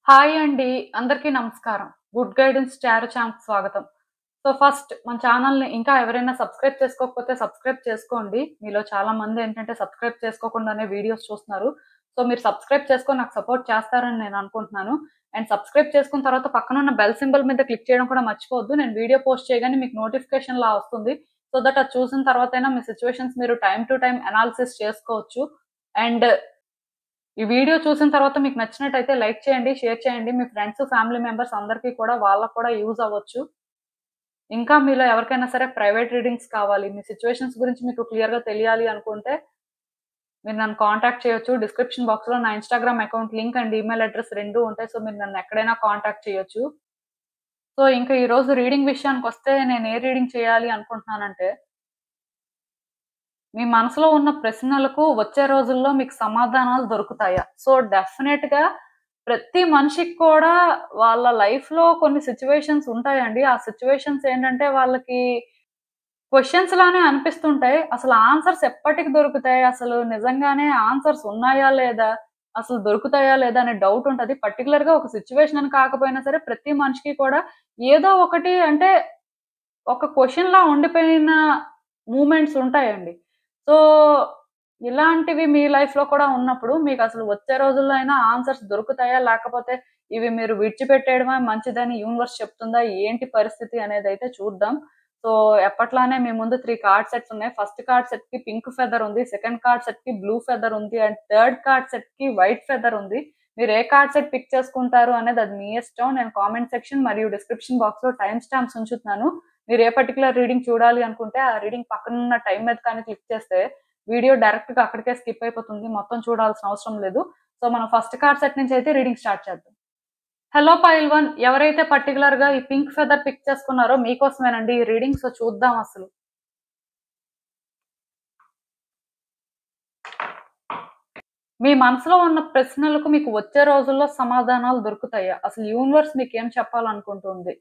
Hi అండి. అందరికీ నమస్కారం. గుడ్ గైడెన్స్ చారు ఛానల్‌కి స్వాగతం. ఫస్ట్ మన ఛానల్‌ని ఇంకా ఎవరైనా సబ్స్క్రైబ్ చేసుకోకపోతే సబ్స్క్రైబ్ చేసుకోండి. మీలో చాలా మంది ఏంటంటే సబ్స్క్రైబ్ చేసుకోకుండానే వీడియోస్ చూస్తున్నారు. మీరు సబ్స్క్రైబ్ చేసుకొని నాకు సపోర్ట్ చేస్తారని నేను అనుకుంటున్నాను. అండ్ సబ్స్క్రైబ్ చేసుకున్న తర్వాత పక్కనున్న బెల్ సింబల్ మీద క్లిక్ చేయడం కూడా మర్చిపోవద్దు. నేను వీడియో పోస్ట్ చేయగానే మీకు నోటిఫికేషన్‌లా వస్తుంది. దట్ అది చూసిన తర్వాతైనా మీ సిట్యుయేషన్స్ మీరు టైమ్ టు టైమ్ అనాలిసిస్ చేసుకోవచ్చు. అండ్ ఈ వీడియో చూసిన తర్వాత మీకు నచ్చినట్టయితే లైక్ చేయండి, షేర్ చేయండి. మీ ఫ్రెండ్స్, ఫ్యామిలీ మెంబర్స్ అందరికీ కూడా వాళ్ళకి కూడా యూజ్ అవ్వచ్చు. ఇంకా మీలో ఎవరికైనా సరే ప్రైవేట్ రీడింగ్స్ కావాలి, మీ సిట్యుయేషన్స్ గురించి మీకు క్లియర్‌గా తెలియాలి అనుకుంటే మీరు నన్ను కాంటాక్ట్ చేయొచ్చు. డిస్క్రిప్షన్ బాక్స్‌లో నా Instagram account link and email address 2 ఉంటాయి. మీరు నన్ను ఎక్కడైనా కాంటాక్ట్ చేయొచ్చు. ఇంకా ఈరోజు రీడింగ్ విషయానికొస్తే నేను ఏ రీడింగ్ చేయాలి అనుకుంటున్నానంటే మీ మనసులో ఉన్న ప్రశ్నలకు వచ్చే రోజుల్లో మీకు సమాధానాలు దొరుకుతాయా? డెఫినెట్‌గా ప్రతి మనిషికి కూడా వాళ్ళ లైఫ్‌లో కొన్ని సిట్యుయేషన్స్ ఉంటాయండి. ఆ సిట్యుయేషన్స్ ఏంటంటే వాళ్ళకి క్వెషన్స్ లానే అనిపిస్తుంటాయి. అసలు ఆన్సర్స్ ఎప్పటికి దొరుకుతాయి? అసలు నిజంగానే ఆన్సర్స్ ఉన్నాయా లేదా? అసలు దొరుకుతాయా లేదా? అనే డౌట్ ఉంటది. పర్టిక్యులర్‌గా ఒక సిట్యుయేషన్ అని కాకపోయినా సరే ప్రతి మనిషికి కూడా ఏదో ఒకటి అంటే ఒక క్వెషన్‌లా ఉండిపోయిన మూమెంట్స్ ఉంటాయండి. సో, ఇలాంటివి మీ లైఫ్‌లో కూడా ఉన్నప్పుడు మీకసలు వచ్చే రోజుల్లో అయినా ఆన్సర్స్ దొరుకుతాయా? లేకపోతే ఇవి మీరు విడిచిపెట్టేయడమే మంచిదని యూనివర్స్ చెప్తుందా? ఏంటి పరిస్థితి అనేదైతే చూద్దాం. సో, ఎప్పట్లానే మీ ముందు 3 కార్డ్ సెట్స్ ఉన్నాయి. ఫస్ట్ కార్డ్ సెట్‌కి పింక్ ఫెదర్ ఉంది. సెకండ్ కార్డ్ సెట్‌కి బ్లూ ఫెదర్ ఉంది. అండ్ థర్డ్ కార్డ్ సెట్‌కి వైట్ ఫెదర్ ఉంది. మీరు ఏ కార్డ్ సెట్ పిక్ చేసుకుంటారు అనేది అది మీ ఇష్టం. నేను కామెంట్ సెక్షన్ మరియు డిస్క్రిప్షన్ బాక్స్‌లో టైమ్ స్టాంప్స్ ఉంచుతున్నాను. మీరు ఏ పర్టిక్యులర్ రీడింగ్ చూడాలి అనుకుంటే ఆ రీడింగ్ పక్కనున్న టైం మీద కానీ క్లిక్ చేస్తే వీడియో డైరెక్ట్‌గా అక్కడికే స్కిప్ అయిపోతుంది. మొత్తం చూడాల్సిన అవసరం లేదు. మనం ఫస్ట్ కార్డ్ సెట్ నుంచి అయితే రీడింగ్ స్టార్ట్ చేద్దాం. హలో పైల్ 1 ఎవరైతే పర్టిక్యులర్‌గా ఈ పింక్ ఫెదర్ పిక్ చేసుకున్నారో మీకోసమేనండి ఈ రీడింగ్. చూద్దాం అసలు. మీ మనసులో ఉన్న ప్రశ్నలకు మీకు వచ్చే రోజుల్లో సమాధానాలు దొరుకుతాయా? అసలు యూనివర్స్ మీకేం చెప్పాలనుకుంటుంది?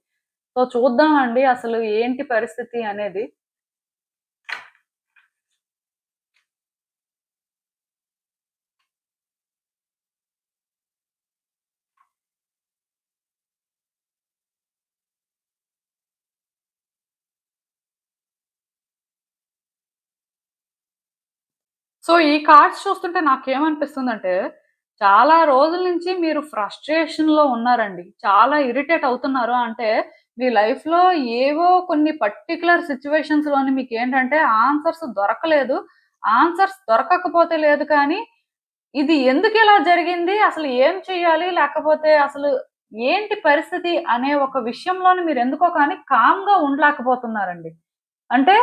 చూద్దామండి అసలు ఏంటి పరిస్థితి అనేది. ఈ కార్డ్స్ చూస్తుంటే నాకేమనిపిస్తుందంటే, చాలా రోజుల నుంచి మీరు ఫ్రస్ట్రేషన్‌లో ఉన్నారండి. చాలా ఇరిటేట్ అవుతున్నారు. అంటే మీ లైఫ్‌లో ఏవో కొన్ని పర్టిక్యులర్ సిట్యుయేషన్స్‌లోని మీకేంటంటే ఆన్సర్స్ దొరకలేదు. ఆన్సర్స్ దొరకకపోతే లేదు కానీ, ఇది ఎందుకిలా జరిగింది? అసలు ఏం చేయాలి? లేకపోతే అసలు ఏంటి పరిస్థితి? అనే ఒక విషయంలోని మీరెందుకో కానీ కామ్‌గా ఉండలేకపోతున్నారండి. అంటే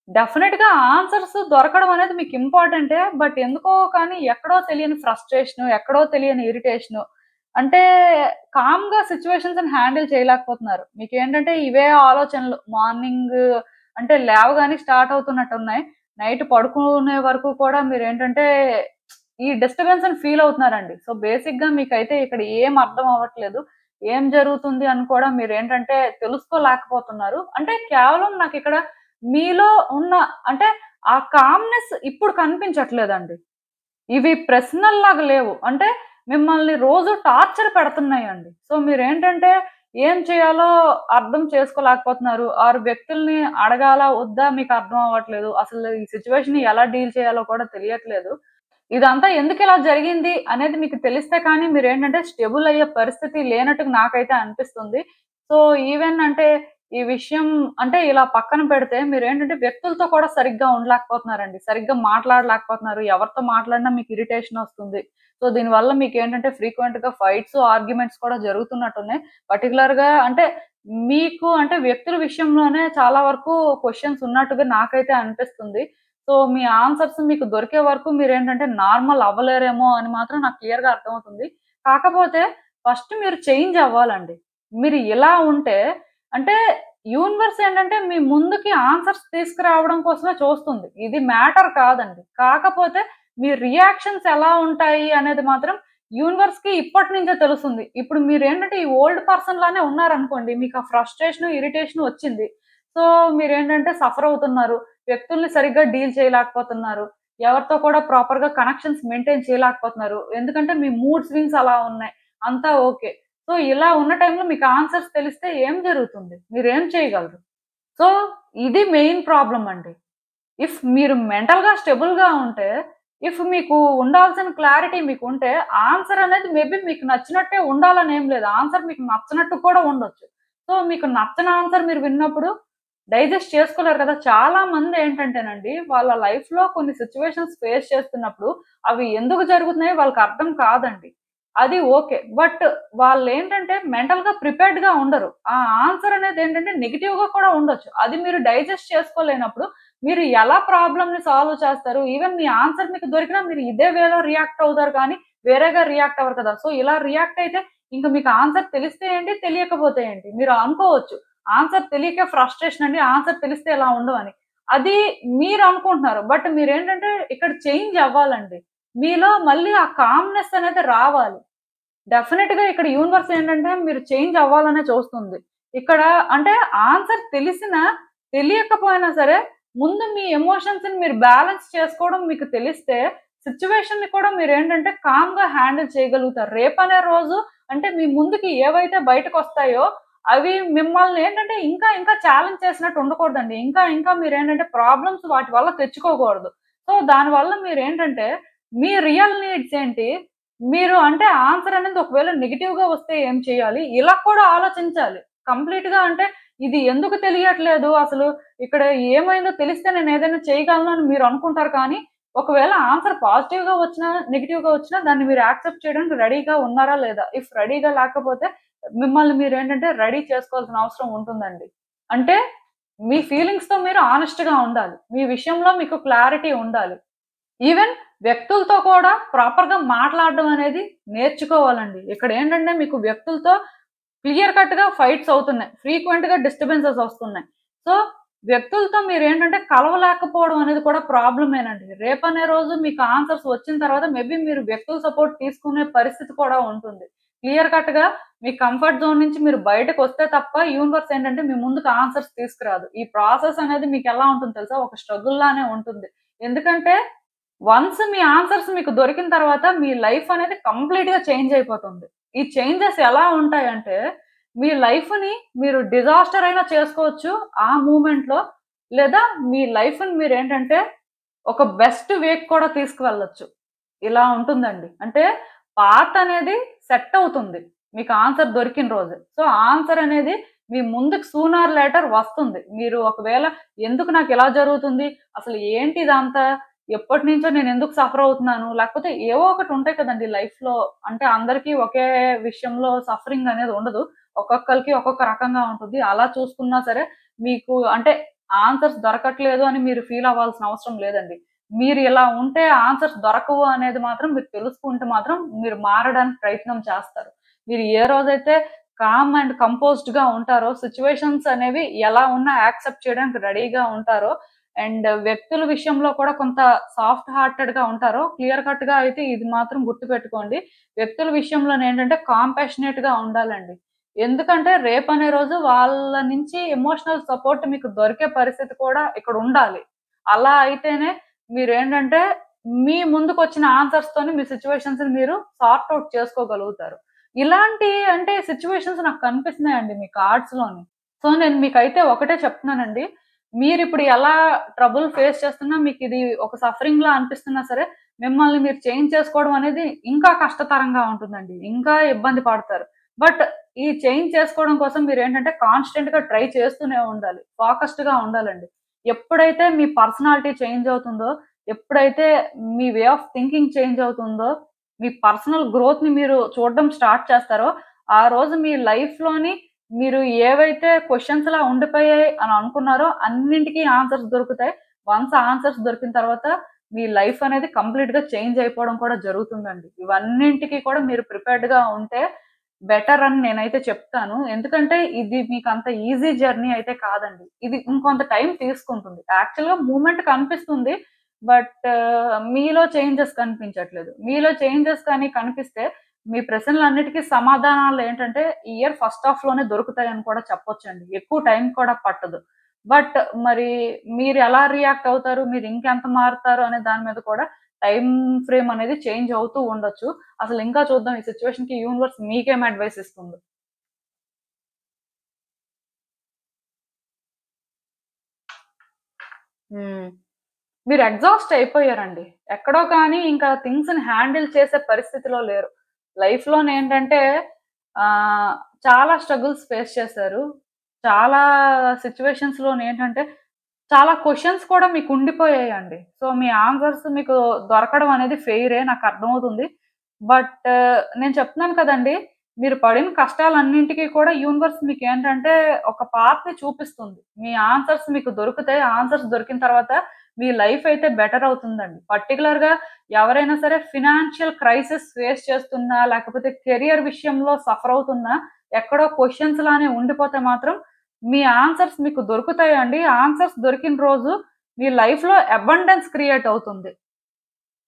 డెఫినిట్‌గా ఆన్సర్స్ దొరకడం అనేది మీకు ఇంపార్టెంటే. బట్ ఎందుకో కానీ ఎక్కడో తెలియని ఫ్రస్ట్రేషను, ఎక్కడో తెలియని ఇరిటేషను. అంటే కామ్‌గా సిట్యుయేషన్స్‌ని హ్యాండిల్ చేయలేకపోతున్నారు. మీకేంటంటే ఇవే ఆలోచనలు మార్నింగ్ అంటే లేవగానే స్టార్ట్ అవుతున్నట్టున్నాయి. నైట్ పడుకునే వరకు కూడా మీరేంటంటే ఈ డిస్టర్బెన్స్‌ని ఫీల్ అవుతున్నారండి. బేసిక్‌గా మీకైతే ఇక్కడ ఏం అర్థం అవ్వట్లేదు. ఏం జరుగుతుంది అని కూడా మీరేంటంటే తెలుసుకోలేకపోతున్నారు. అంటే కేవలం నాకిక్కడ మీలో ఉన్న అంటే ఆ కామ్‌నెస్ ఇప్పుడు కనిపించట్లేదండి. ఇవి ప్రశ్నల్లాగా లేవు. అంటే మిమ్మల్ని రోజు టార్చర్ పెడుతున్నాయండి. మీరేంటంటే ఏం చేయాలో అర్థం చేసుకోలేకపోతున్నారు. ఆరు వ్యక్తుల్ని అడగాలా? వద్దా? మీకు అర్థం అవ్వట్లేదు. అసలు ఈ సిట్యుయేషన్‌ని ఎలా డీల్ చేయాలో కూడా తెలియట్లేదు. ఇదంతా ఎందుకిలా జరిగింది అనేది మీకు తెలిస్తే కానీ మీరేంటంటే స్టెబుల్ అయ్యే పరిస్థితి లేనట్టుగా నాకైతే అనిపిస్తుంది. సో, ఈవెన్ అంటే ఈ విషయం అంటే ఇలా పక్కన పెడితే మీరేంటంటే వ్యక్తులతో కూడా సరిగ్గా ఉండలేకపోతున్నారండి. సరిగ్గా మాట్లాడలేకపోతున్నారు. ఎవరితో మాట్లాడినా మీకు ఇరిటేషన్ వస్తుంది. దీనివల్ల మీకేంటంటే ఫ్రీక్వెంట్‌గా ఫైట్స్, ఆర్గ్యుమెంట్స్ కూడా జరుగుతున్నట్టున్నాయి. పర్టిక్యులర్‌గా అంటే మీకు అంటే వ్యక్తుల విషయంలోనే చాలా వరకు క్వెషన్స్ ఉన్నట్టుగా నాకైతే అనిపిస్తుంది. మీ ఆన్సర్స్ మీకు దొరికే వరకు మీరేంటంటే నార్మల్ అవ్వలేరేమో అని మాత్రం నాకు క్లియర్‌గా అర్థమవుతుంది. కాకపోతే ఫస్ట్ మీరు చేంజ్ అవ్వాలండి. మీరు ఇలా ఉంటే అంటే యూనివర్స్ ఏంటంటే మీ ముందుకి ఆన్సర్స్ తీసుకురావడం కోసమే చూస్తుంది. ఇది మ్యాటర్ కాదండి. కాకపోతే మీ రియాక్షన్స్ ఎలా ఉంటాయి అనేది మాత్రం యూనివర్స్‌కి ఇప్పటి నుంచే తెలుస్తుంది. ఇప్పుడు మీరేంటంటే ఈ ఓల్డ్ పర్సన్ లానే ఉన్నారనుకోండి. మీకు ఆ ఫ్రస్ట్రేషన్, ఇరిటేషన్ వచ్చింది. సో, మీరేంటంటే సఫర్ అవుతున్నారు. వ్యక్తుల్ని సరిగ్గా డీల్ చేయలేకపోతున్నారు. ఎవరితో కూడా ప్రాపర్‌గా కనెక్షన్స్ మెయింటైన్ చేయలేకపోతున్నారు. ఎందుకంటే మీ మూడ్ స్వింగ్స్ అలా ఉన్నాయి. అంతా ఓకే. సో ఇలా ఉన్న టైంలో మీకు ఆన్సర్స్ తెలిస్తే ఏం జరుగుతుంది? మీరేం చేయగలరు? సో ఇది మెయిన్ ప్రాబ్లమ్ అండి. ఇఫ్ మీరు మెంటల్‌గా స్టేబుల్‌గా ఉంటే, ఇఫ్ మీకు ఉండాల్సిన క్లారిటీ మీకుంటే, ఆన్సర్ అనేది మేబీ మీకు నచ్చినట్టే ఉండాలని ఏం లేదు. ఆన్సర్ మీకు నచ్చనట్టు కూడా ఉండొచ్చు. సో, మీకు నచ్చని ఆన్సర్ మీరు విన్నప్పుడు డైజెస్ట్ చేసుకోలేరు కదా! చాలా మంది ఏంటంటేనండి, వాళ్ళ లైఫ్‌లో కొన్ని సిట్యుయేషన్స్ ఫేస్ చేస్తున్నప్పుడు, అవి ఎందుకు జరుగుతున్నాయో వాళ్ళకి అర్థం కాదండి. అది ఓకే. బట్ వాళ్ళేంటంటే మెంటల్‌గా ప్రిపేర్డ్‌గా ఉండరు. ఆ ఆన్సర్ అనేది ఏంటంటే నెగెటివ్‌గా కూడా ఉండొచ్చు. అది మీరు డైజెస్ట్ చేసుకోలేనప్పుడు మీరు ఎలా ప్రాబ్లమ్‌ని సాల్వ్ చేస్తారు? ఈవెన్ మీ ఆన్సర్ మీకు దొరికినా మీరు ఇదే వేలో రియాక్ట్ అవుతారు కానీ, వేరేగా రియాక్ట్ అవ్వరు కదా! సో, ఇలా రియాక్ట్ అయితే ఇంక మీకు ఆన్సర్ తెలిస్తే ఏంటి? తెలియకపోతే ఏంటి? మీరు అనుకోవచ్చు. ఆన్సర్ తెలియక ఫ్రస్ట్రేషన్ అండి. ఆన్సర్ తెలిస్తే ఇలా ఉండవని. అది మీరు అనుకుంటున్నారు. బట్ మీరేంటంటే ఇక్కడ చేంజ్ అవ్వాలండి. మీలో మళ్ళీ ఆ కామ్‌నెస్ అనేది రావాలి. డెఫినిట్‌గా ఇక్కడ యూనివర్స్ ఏంటంటే మీరు చేంజ్ అవ్వాలనే చూస్తుంది. ఇక్కడ అంటే ఆన్సర్ తెలిసినా, తెలియకపోయినా సరే ముందు మీ ఎమోషన్స్‌ని మీరు బ్యాలెన్స్ చేసుకోవడం మీకు తెలిస్తే సిట్యుయేషన్‌ని కూడా మీరేంటంటే కామ్‌గా హ్యాండిల్ చేయగలుగుతారు. రేపనే రోజు అంటే మీ ముందుకి ఏవైతే బయటకొస్తాయో అవి మిమ్మల్ని ఏంటంటే ఇంకా ఇంకా ఛాలెంజ్ చేసినట్టు ఉండకూడదండి. ఇంకా ఇంకా మీరేంటంటే ప్రాబ్లమ్స్ వాటి వల్ల తెచ్చుకోకూడదు. సో దానివల్ల మీరేంటంటే మీ రియల్ నీడ్స్ ఏంటి? మీరు అంటే ఆన్సర్ అనేది ఒకవేళ నెగెటివ్‌గా వస్తే ఏం చేయాలి? ఇలా కూడా ఆలోచించాలి. కంప్లీట్‌గా అంటే ఇది ఎందుకు తెలియట్లేదు అసలు ఇక్కడ ఏమైందో తెలిస్తే నేనేదైనా చేయగలను అని మీరు అనుకుంటారు కానీ, ఒకవేళ ఆన్సర్ పాజిటివ్‌గా వచ్చినా, నెగెటివ్‌గా వచ్చినా దాన్ని మీరు యాక్సెప్ట్ చేయడానికి రెడీగా ఉన్నారా లేదా? ఇఫ్ రెడీగా లేకపోతే మిమ్మల్ని మీరేంటంటే రెడీ చేసుకోవాల్సిన అవసరం ఉంటుందండి. అంటే మీ ఫీలింగ్స్‌తో మీరు హానెస్ట్‌గా ఉండాలి. మీ విషయంలో మీకు క్లారిటీ ఉండాలి. ఈవెన్ వ్యక్తులతో కూడా ప్రాపర్‌గా మాట్లాడడం అనేది నేర్చుకోవాలండి. ఇక్కడేంటంటే మీకు వ్యక్తులతో క్లియర్ కట్‌గా ఫైట్స్ అవుతున్నాయి. ఫ్రీక్వెంట్‌గా డిస్టర్బెన్సెస్ వస్తున్నాయి. సో, వ్యక్తులతో మీరేంటంటే కలవలేకపోవడం అనేది కూడా ప్రాబ్లమేనండి. రేపనే రోజు మీకు ఆన్సర్స్ వచ్చిన తర్వాత మేబీ మీరు వ్యక్తుల సపోర్ట్ తీసుకునే పరిస్థితి కూడా ఉంటుంది. క్లియర్ కట్‌గా మీ కంఫర్ట్ జోన్ నుంచి మీరు బయటకొస్తే తప్ప యూనివర్స్ ఏంటంటే మీ ముందుకు ఆన్సర్స్ తీసుకురాదు. ఈ ప్రాసెస్ అనేది మీకెలా ఉంటుందో తెలుసా? ఒక స్ట్రగుల్ లానే ఉంటుంది. ఎందుకంటే వన్స్ మీ ఆన్సర్స్ మీకు దొరికిన తర్వాత మీ లైఫ్ అనేది కంప్లీట్‌గా చేంజ్ అయిపోతుంది. ఈ చేంజెస్ ఎలా ఉంటాయంటే, మీ లైఫ్‌ని మీరు డిజాస్టర్ అయినా చేసుకోవచ్చు ఆ మూమెంట్‌లో. లేదా మీ లైఫ్‌ని మీరేంటంటే ఒక బెస్ట్ వేకి కూడా తీసుకువెళ్ళొచ్చు. ఇలా ఉంటుందండి. అంటే పాత్ అనేది సెట్ అవుతుంది. మీకు ఆన్సర్ దొరికిన రోజు. సో, ఆన్సర్ అనేది మీ ముందుకు సూన్ ఆర్ లేటర్ వస్తుంది. మీరు ఒకవేళ ఎందుకు నాకిలా జరుగుతుంది? అసలు ఏంటి ఇదంతా? ఎప్పటినుంచో నేనెందుకు సఫర్ అవుతున్నాను? లేకపోతే ఏవో ఒకటి ఉంటాయి కదండీ లైఫ్‌లో. అంటే అందరికీ ఒకే విషయంలో సఫరింగ్ అనేది ఉండదు. ఒక్కొక్కళ్ళకి ఒక్కొక్క రకంగా ఉంటుంది. అలా చూసుకున్నా సరే మీకు అంటే ఆన్సర్స్ దొరకట్లేదు అని మీరు ఫీల్ అవ్వాల్సిన అవసరం లేదండి. మీరు ఇలా ఉంటే ఆన్సర్స్ దొరకవు అనేది మాత్రం మీరు తెలుసుకుంటే మాత్రం మీరు మారడానికి ప్రయత్నం చేస్తారు. మీరు ఏ రోజైతే కామ్ అండ్ కంపోజ్డ్‌గా ఉంటారో సిట్యుయేషన్స్ అనేవి ఎలా ఉన్నా యాక్సెప్ట్ చేయడానికి రెడీగా ఉంటారో అండ్ వ్యక్తుల విషయంలో కూడా కొంత సాఫ్ట్ హార్టెడ్‌గా ఉంటారో క్లియర్ కట్‌గా అయితే ఇది మాత్రం గుర్తుపెట్టుకోండి. వ్యక్తుల విషయంలోనేంటంటే కాంపాషనేట్‌గా ఉండాలండి. ఎందుకంటే రేపనే రోజు వాళ్ళ నుంచి ఎమోషనల్ సపోర్ట్ మీకు దొరికే పరిస్థితి కూడా ఇక్కడ ఉండాలి. అలా అయితేనే మీరేంటంటే మీ ముందుకొచ్చిన ఆన్సర్స్‌తోని మీ సిట్యుయేషన్స్‌ని మీరు సార్ట్ ఔట్ చేసుకోగలుగుతారు. ఇలాంటి అంటే సిట్యుయేషన్స్ నాకు కనిపిస్తున్నాయండి మీ కార్డ్స్‌లోని. సో, నేను మీకైతే ఒకటే చెప్తున్నానండి. మీరిప్పుడు ఎలా ట్రబుల్ ఫేస్ చేస్తున్నా మీకిది ఒక సఫరింగ్‌లా అనిపిస్తున్నా సరే, మిమ్మల్ని మీరు చేంజ్ చేసుకోవడం అనేది ఇంకా కష్టతరంగా ఉంటుందండి. ఇంకా ఇబ్బంది పడతారు. బట్ ఈ చేంజ్ చేసుకోవడం కోసం మీరేంటంటే కాన్స్టెంట్‌గా ట్రై చేస్తూనే ఉండాలి. ఫోకస్డ్‌గా ఉండాలండి. ఎప్పుడైతే మీ పర్సనాలిటీ చేంజ్ అవుతుందో, ఎప్పుడైతే మీ వే ఆఫ్ థింకింగ్ చేంజ్ అవుతుందో, మీ పర్సనల్ గ్రోత్‌ని మీరు చూడడం స్టార్ట్ చేస్తారో, ఆ రోజు మీ లైఫ్‌లోని మీరు ఏవైతే క్వెషన్స్‌లా ఉండిపోయాయి అని అనుకున్నారో అన్నింటికి ఆన్సర్స్ దొరుకుతాయి. వన్స్ ఆన్సర్స్ దొరికిన తర్వాత మీ లైఫ్ అనేది కంప్లీట్‌గా చేంజ్ అయిపోవడం కూడా జరుగుతుందండి. ఇవన్నింటికి కూడా మీరు ప్రిపేర్డ్‌గా ఉంటే బెటర్ అని నేనైతే చెప్తాను. ఎందుకంటే ఇది మీకంత ఈజీ జర్నీ అయితే కాదండి. ఇది ఇంకొంత టైం తీసుకుంటుంది. యాక్చువల్‌గా మూవ్‌మెంట్ కనిపిస్తుంది. బట్ మీలో చేంజెస్ కనిపించట్లేదు. మీలో చేంజెస్ కానీ కనిపిస్తే మీ ప్రశ్నలన్నిటికి సమాధానాలేంటంటే ఈ ఇయర్ ఫస్ట్ హాఫ్‌లోనే దొరుకుతాయని కూడా చెప్పొచ్చండి. ఎక్కువ టైం కూడా పట్టదు. బట్ మరి మీరెలా రియాక్ట్ అవుతారు? మీరు ఇంకెంత మారుతారు అనే దాని మీద కూడా టైం ఫ్రేమ్ అనేది చేంజ్ అవుతూ ఉండొచ్చు. అసలు ఇంకా చూద్దాం ఈ సిచ్యువేషన్ కి యూనివర్స్ మీకేం అడ్వైస్ ఇస్తుంది. హ్మ్. మీరు ఎగ్జాస్ట్ అయిపోయారండి. ఎక్కడో కానీ ఇంకా థింగ్స్‌ని హ్యాండిల్ చేసే పరిస్థితిలో లేరు. లైఫ్‌లోనేంటంటే చాలా స్ట్రగుల్స్ ఫేస్ చేశారు. చాలా సిట్యుయేషన్స్‌లోనేంటంటే చాలా క్వెషన్స్ కూడా మీకు ఉండిపోయాయండి. సో, మీ ఆన్సర్స్ మీకు దొరకడం అనేది ఫెయిరే నాకర్థమవుతుంది. బట్ నేను చెప్తున్నాను కదండీ! మీరు పడిన కష్టాలన్నింటికి కూడా యూనివర్స్ మీకేంటంటే ఒక పాత్‌ని చూపిస్తుంది. మీ ఆన్సర్స్ మీకు దొరుకుతాయి. ఆన్సర్స్ దొరికిన తర్వాత మీ లైఫ్ అయితే బెటర్ అవుతుందండి. పర్టిక్యులర్‌గా ఎవరైనా సరే ఫినాన్షియల్ క్రైసిస్ ఫేస్ చేస్తున్నా, లేకపోతే కెరియర్ విషయంలో సఫర్ అవుతున్నా, ఎక్కడో క్వెషన్స్ లానే ఉండిపోతే మాత్రం మీ ఆన్సర్స్ మీకు దొరుకుతాయండి. ఆన్సర్స్ దొరికిన రోజు మీ లైఫ్‌లో అబండెన్స్ క్రియేట్ అవుతుంది.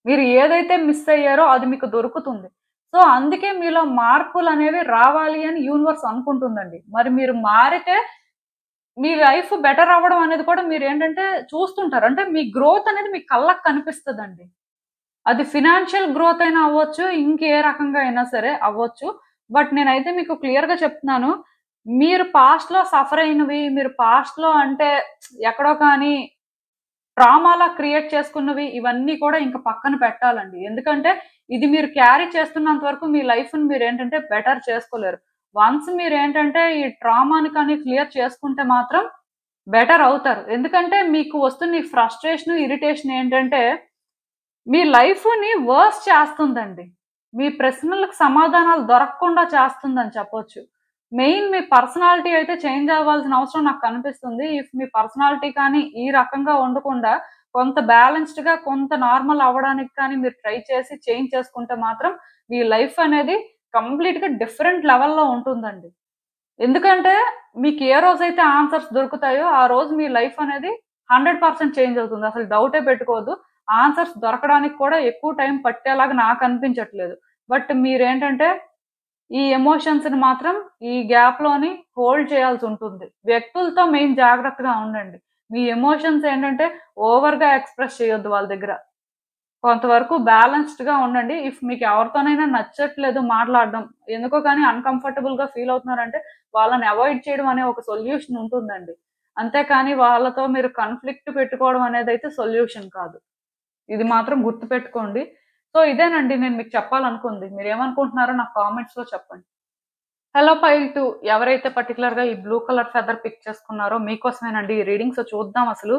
మీరు ఏదైతే మిస్ అయ్యారో అది మీకు దొరుకుతుంది. సో, అందుకే మీలో మార్పులనేవి రావాలి అని యూనివర్స్ అనుకుంటుందండి. మరి మీరు మారితే మీ లైఫ్ బెటర్ అవ్వడం అనేది కూడా మీరేంటంటే చూస్తుంటారు. అంటే మీ గ్రోత్ అనేది మీ కళ్ళకి కనిపిస్తదండి. అది ఫినాన్షియల్ గ్రోత్ అయినా అవ్వచ్చు. ఇంకే రకంగా అయినా సరే అవ్వచ్చు. బట్ నేనైతే మీకు క్లియర్‌గా చెప్తున్నాను. మీరు పాస్ట్‌లో సఫర్ అయినవి, మీరు పాస్ట్‌లో అంటే ఎక్కడో కానీ ట్రామాలా క్రియేట్ చేసుకున్నవి ఇవన్నీ కూడా ఇంక పక్కన పెట్టాలండి. ఎందుకంటే ఇది మీరు క్యారీ చేస్తున్నంత వరకు మీ లైఫ్‌ని మీరేంటంటే బెటర్ చేసుకోలేరు. వన్స్ మీరేంటంటే ఈ ట్రామాని కానీ క్లియర్ చేసుకుంటే మాత్రం బెటర్ అవుతారు. ఎందుకంటే మీకు వస్తున్న ఈ ఫ్రస్ట్రేషన్, ఇరిటేషన్ ఏంటంటే మీ లైఫ్‌ని వర్స్ చేస్తుందండి. మీ ప్రశ్నలకు సమాధానాలు దొరకకుండా చేస్తుందని చెప్పొచ్చు. మెయిన్ మీ పర్సనాలిటీ అయితే చేంజ్ అవ్వాల్సిన అవసరం నాకు కనిపిస్తుంది. ఇఫ్ మీ పర్సనాలిటీ కానీ ఈ రకంగా ఉండకుండా కొంత బ్యాలెన్స్‌డ్‌గా కొంత నార్మల్ అవ్వడానికి కానీ మీరు ట్రై చేసి చేంజ్ చేసుకుంటే మాత్రం మీ లైఫ్ అనేది కంప్లీట్‌గా డిఫరెంట్ లెవెల్‌లో ఉంటుందండి. ఎందుకంటే మీకు ఏ రోజైతే ఆన్సర్స్ దొరుకుతాయో ఆ రోజు మీ లైఫ్ అనేది 100% చేంజ్ అవుతుంది. అసలు డౌటే పెట్టుకోవద్దు. ఆన్సర్స్ దొరకడానికి కూడా ఎక్కువ టైం పట్టేలాగా నాకనిపించట్లేదు. బట్ మీరేంటంటే ఈ ఎమోషన్స్‌ని మాత్రం ఈ గ్యాప్‌లోని హోల్డ్ చేయాల్సుంటుంది. వ్యక్తులతో మెయిన్ జాగ్రత్తగా ఉండండి. మీ ఎమోషన్స్ ఏంటంటే ఓవర్‌గా ఎక్స్‌ప్రెస్ చేయొద్దు వాళ్ళ దగ్గర. కొంతవరకు బ్యాలెన్స్‌డ్‌గా ఉండండి. ఇఫ్ మీకు ఎవరితోనైనా నచ్చట్లేదు మాట్లాడడం, ఎందుకో గాని అన్‌కంఫర్టబుల్‌గా ఫీల్ అవుతున్నారంటే వాళ్ళని అవాయిడ్ చేయడం అనే ఒక సొల్యూషన్ ఉంటుందండి. అంతేకాని వాళ్ళతో మీరు కాన్‌ఫ్లిక్ట్ పెట్టుకోవడం అనేదైతే సొల్యూషన్ కాదు. ఇది మాత్రం గుర్తుపెట్టుకోండి. సో, ఇదేనండి నేను మీకు చెప్పాలనుకుంది. మీరేమనుకుంటున్నారో నాకు కామెంట్స్‌లో చెప్పండి. హలో పైల్ 2 ఎవరైతే పర్టిక్యులర్‌గా ఈ బ్లూ కలర్ ఫెదర్ పిక్ చేసుకున్నారో మీకోసమేనండి ఈ రీడింగ్. సో, చూద్దాం అసలు.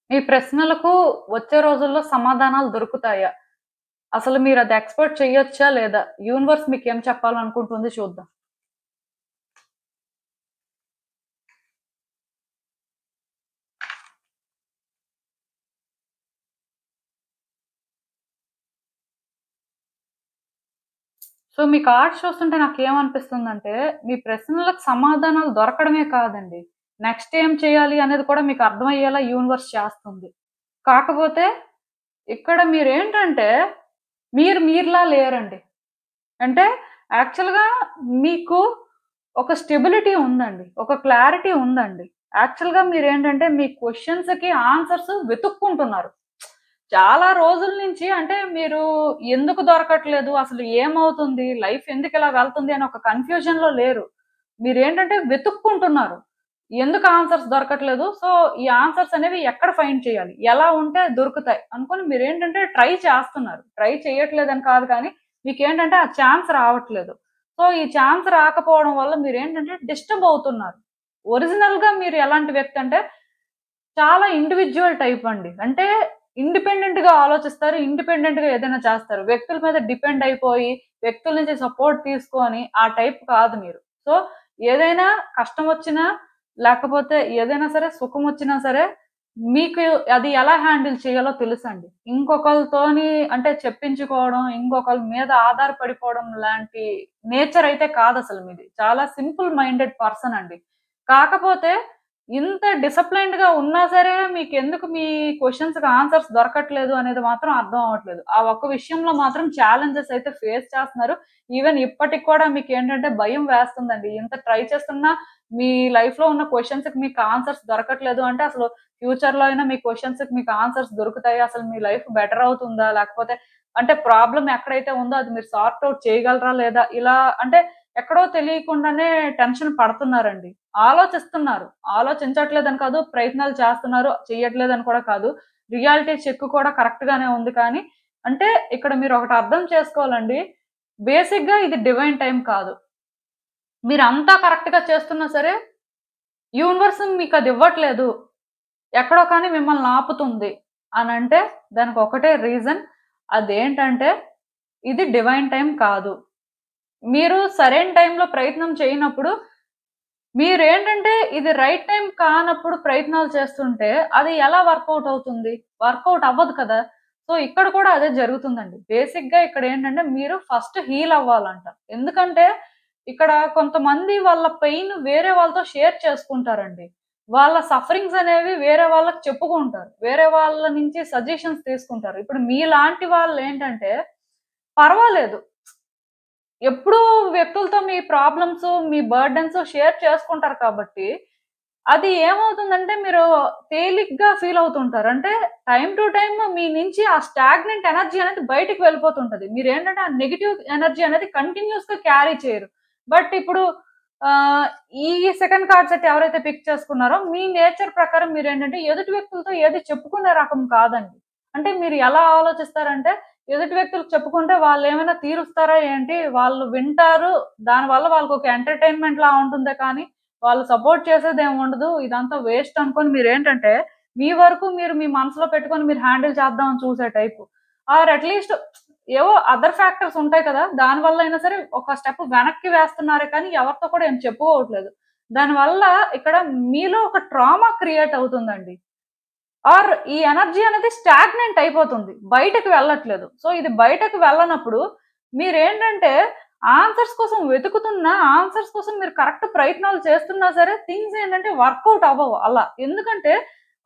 మీ ప్రశ్నలకు వచ్చే రోజుల్లో సమాధానాలు దొరుకుతాయా? అసలు మీరది ఎక్స్‌పెక్ట్ చేయొచ్చా లేదా? యూనివర్స్ మీకేం చెప్పాలనుకుంటుంది చూద్దాం. సో, మీ కార్డ్స్ చూస్తుంటే నాకేమనిపిస్తుందంటే, మీ ప్రశ్నలకు సమాధానాలు దొరకడమే కాదండి. నెక్స్ట్ ఏం చేయాలి అనేది కూడా మీకు అర్థమయ్యేలా యూనివర్స్ చేస్తుంది. కాకపోతే ఇక్కడ మీరేంటంటే, మీరు మీరులా లేరండి. అంటే యాక్చువల్‌గా మీకు ఒక స్టెబిలిటీ ఉందండి. ఒక క్లారిటీ ఉందండి. యాక్చువల్‌గా మీరేంటంటే, మీ క్వెషన్స్‌కి ఆన్సర్స్ వెతుక్కుంటున్నారు. చాలా రోజుల నుంచి అంటే మీరు ఎందుకు దొరకట్లేదు? అసలు ఏమవుతుంది? లైఫ్ ఎందుకిలా వెళ్తుంది? అని ఒక కన్‌ఫ్యూజన్‌లో లేరు. మీరేంటంటే వెతుక్కుంటున్నారు. ఎందుకు ఆన్సర్స్ దొరకట్లేదు? సో, ఈ ఆన్సర్స్ అనేవి ఎక్కడ ఫైండ్ చేయాలి? ఎలా ఉంటే దొరుకుతాయి? అనుకోని మీరేంటంటే ట్రై చేస్తున్నారు. ట్రై చేయట్లేదని కాదు కానీ, మీకేంటంటే ఆ ఛాన్స్ రావట్లేదు. సో, ఈ ఛాన్స్ రాకపోవడం వల్ల మీరేంటంటే డిస్టర్బ్ అవుతున్నారు. ఒరిజినల్‌గా మీరు ఎలాంటి వ్యక్తి అంటే చాలా ఇండివిడ్యువల్ టైప్ అండి. అంటే ఇండిపెండెంట్‌గా ఆలోచిస్తారు. ఇండిపెండెంట్‌గా ఏదైనా చేస్తారు. వ్యక్తుల మీద డిపెండ్ అయిపోయి, వ్యక్తుల నుంచి సపోర్ట్ తీసుకొని ఆ టైప్ కాదు మీరు. సో, ఏదైనా కష్టం వచ్చినా, లేకపోతే ఏదైనా సరే సుఖమొచ్చినా సరే, మీకు అది ఎలా హ్యాండిల్ చేయాలో తెలుసండి. ఇంకొకళ్ళతోని అంటే చెప్పించుకోవడం, ఇంకొకళ్ళ మీద ఆధారపడిపోవడం లాంటి నేచర్ అయితే కాదసలు మీది. చాలా సింపుల్ మైండెడ్ పర్సన్ అండి. కాకపోతే ఇంత డిసిప్లైన్డ్‌గా ఉన్నా సరే మీకెందుకు మీ క్వెషన్స్‌కి ఆన్సర్స్ దొరకట్లేదు అనేది మాత్రం అర్థం అవ్వట్లేదు. ఆ ఒక్క విషయంలో మాత్రం ఛాలెంజెస్ అయితే ఫేస్ చేస్తున్నారు. ఈవెన్ ఇప్పటికి కూడా మీకేంటంటే భయం వేస్తుందండి. ఇంత ట్రై చేస్తున్నా మీ లైఫ్‌లో ఉన్న క్వెషన్స్‌కి మీకు ఆన్సర్స్ దొరకట్లేదు అంటే అసలు ఫ్యూచర్‌లో అయినా మీ క్వెషన్స్‌కి మీకు ఆన్సర్స్ దొరుకుతాయా? అసలు మీ లైఫ్ బెటర్ అవుతుందా? లేకపోతే అంటే ప్రాబ్లమ్ ఎక్కడైతే ఉందో అది మీరు సార్ట్ ఔట్ చేయగలరా లేదా? ఇలా అంటే ఎక్కడో తెలియకుండానే టెన్షన్ పడుతున్నారండి. ఆలోచిస్తున్నారు. ఆలోచించట్లేదని కాదు, ప్రయత్నాలు చేస్తున్నారు, చెయ్యట్లేదని కూడా కాదు. రియాలిటీ చెక్ కూడా కరెక్ట్ గానే ఉంది కానీ, అంటే ఇక్కడ మీరొకటి అర్థం చేసుకోవాలండి. బేసిక్‌గా ఇది డివైన్ టైమ్ కాదు. మీరంతా కరెక్ట్‌గా చేస్తున్నా సరే, యూనివర్స్ మీకది ఇవ్వట్లేదు. ఎక్కడో కానీ మిమ్మల్ని ఆపుతుంది అనంటే దానికొకటే రీజన్. అదేంటంటే, ఇది డివైన్ టైమ్ కాదు. మీరు సరైన టైంలో ప్రయత్నం చేయనప్పుడు మీరేంటంటే ఇది రైట్ టైమ్ కానప్పుడు ప్రయత్నాలు చేస్తుంటే అది ఎలా వర్కౌట్ అవుతుంది? వర్కౌట్ అవ్వదు కదా! సో, ఇక్కడ కూడా అదే జరుగుతుందండి. బేసిక్‌గా ఇక్కడేంటంటే మీరు ఫస్ట్ హీల్ అవ్వాలంట. ఎందుకంటే ఇక్కడ కొంతమంది వాళ్ళ పెయిన్ వేరే వాళ్ళతో షేర్ చేసుకుంటారండి. వాళ్ళ సఫరింగ్స్ అనేవి వేరే వాళ్ళకి చెప్పుకుంటారు. వేరే వాళ్ళ నుంచి సజెషన్స్ తీసుకుంటారు. ఇప్పుడు మీలాంటి వాళ్ళేంటంటే పర్వాలేదు. ఎప్పుడూ వ్యక్తులతో మీ ప్రాబ్లమ్స్, మీ బర్డెన్స్ షేర్ చేసుకుంటారు కాబట్టి, అది ఏమవుతుందంటే మీరు తేలిగ్గా ఫీల్ అవుతుంటారు. అంటే టైమ్ టు టైమ్ మీ నుంచి ఆ స్టాగ్నెంట్ ఎనర్జీ అనేది బయటికి వెళ్ళిపోతుంటది. మీరేంటంటే ఆ నెగెటివ్ ఎనర్జీ అనేది కంటిన్యూయస్‌గా క్యారీ చేయరు. బట్ ఇప్పుడు ఆహ్, ఈ సెకండ్ కార్డ్ సెట్ ఎవరైతే పిక్ చేసుకున్నారో మీ నేచర్ ప్రకారం మీరేంటంటే ఎదుటి వ్యక్తులతో ఏది చెప్పుకునే రకం కాదండి. అంటే మీరు ఎలా ఆలోచిస్తారంటే ఎదుటి వ్యక్తులకు చెప్పుకుంటే వాళ్ళేమైనా తీరుస్తారా ఏంటి? వాళ్ళు వింటారు. దానివల్ల వాళ్ళకొక ఎంటర్‌టైన్‌మెంట్‌లా ఉంటుందే కానీ, వాళ్ళు సపోర్ట్ చేసేదేముండదు. ఇదంతా వేస్ట్ అనుకోని మీరేంటంటే, మీ వరకు మీరు మీ మనసులో పెట్టుకొని మీరు హ్యాండిల్ చేద్దామని చూసే టైపు. ఆర్ అట్‌లీస్ట్ ఏవో అదర్ ఫ్యాక్టర్స్ ఉంటాయి కదా! దానివల్ల అయినా సరే ఒక స్టెప్ వెనక్కి వేస్తున్నారే కానీ, ఎవరితో కూడా ఏం చెప్పుకోవట్లేదు. దానివల్ల ఇక్కడ మీలో ఒక ట్రామా క్రియేట్ అవుతుందండి. ఆర్ ఈ ఎనర్జీ అనేది స్టాగ్నెంట్ అయిపోతుంది. బయటకి వెళ్ళట్లేదు. సో, ఇది బయటకి వెళ్ళనప్పుడు మీరేంటంటే ఆన్సర్స్ కోసం వెతుకుతున్నా, ఆన్సర్స్ కోసం మీరు కరెక్ట్ ప్రయత్నాలు చేస్తున్నా సరే థింగ్స్ ఏంటంటే వర్కౌట్ అవ్వవు అలా. ఎందుకంటే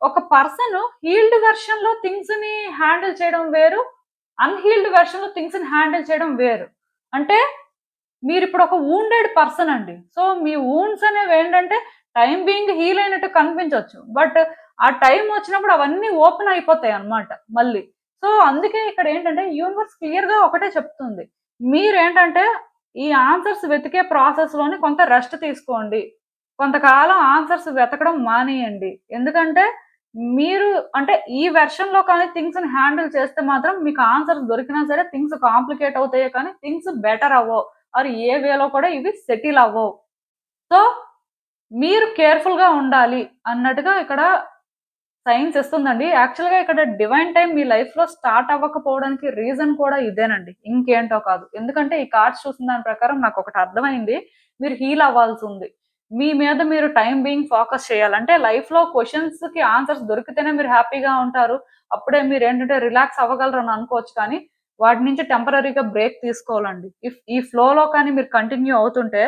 ఒక పర్సన్ హీల్డ్ వెర్షన్‌లో థింగ్స్‌ని హ్యాండిల్ చేయడం వేరు. అన్‌హీల్డ్ వెర్షన్‌లో థింగ్స్‌ని హ్యాండిల్ చేయడం వేరు. అంటే మీరిప్పుడు ఒక వూండెడ్ పర్సన్ అండి. సో, మీ వూండ్స్ అనేవేంటంటే టైమ్ బీయింగ్ హీల్ అయినట్టు కనిపించొచ్చు. బట్ ఆ టైమ్ వచ్చినప్పుడు అవన్నీ ఓపెన్ అయిపోతాయన్నమాట మళ్ళీ. సో, అందుకే ఇక్కడేంటంటే యూనివర్స్ క్లియర్‌గా ఒకటే చెప్తుంది. మీరేంటంటే ఈ ఆన్సర్స్ వెతికే ప్రాసెస్‌లోని కొంత రెస్ట్ తీసుకోండి. కొంతకాలం ఆన్సర్స్ వెతకడం మానేయండి. ఎందుకంటే మీరు అంటే ఈ వెర్షన్‌లో కానీ థింగ్స్‌ని హ్యాండిల్ చేస్తే మాత్రం మీకు ఆన్సర్స్ దొరికినా సరే థింగ్స్ కాంప్లికేట్ అవుతాయే కానీ థింగ్స్ బెటర్ అవ్వవు. ఆర్ ఏ వేలో కూడా ఇవి సెటిల్ అవ్వవు. సో, మీరు కేర్‌ఫుల్‌గా ఉండాలి అన్నట్టుగా ఇక్కడ సైన్స్ ఇస్తుందండి. యాక్చువల్‌గా ఇక్కడ డివైన్ టైమ్ మీ లైఫ్‌లో స్టార్ట్ అవ్వకపోవడానికి రీజన్ కూడా ఇదేనండి. ఇంకేంటో కాదు. ఎందుకంటే ఈ కార్డ్స్ చూసిన దాని ప్రకారం నాకొకటి అర్థమైంది. మీరు హీల్ అవ్వాల్సుంది. మీ మీద మీరు టైమ్ బీయింగ్ ఫోకస్ చేయాలి. అంటే లైఫ్‌లో క్వెషన్స్‌కి ఆన్సర్స్ దొరికితేనే మీరు హ్యాపీగా ఉంటారు. అప్పుడే మీరేంటంటే రిలాక్స్ అవ్వగలరని అనుకోవచ్చు కానీ, వాటి నుంచి టెంపరరీగా బ్రేక్ తీసుకోవాలండి. ఈ ఫ్లోలో కానీ మీరు కంటిన్యూ అవుతుంటే,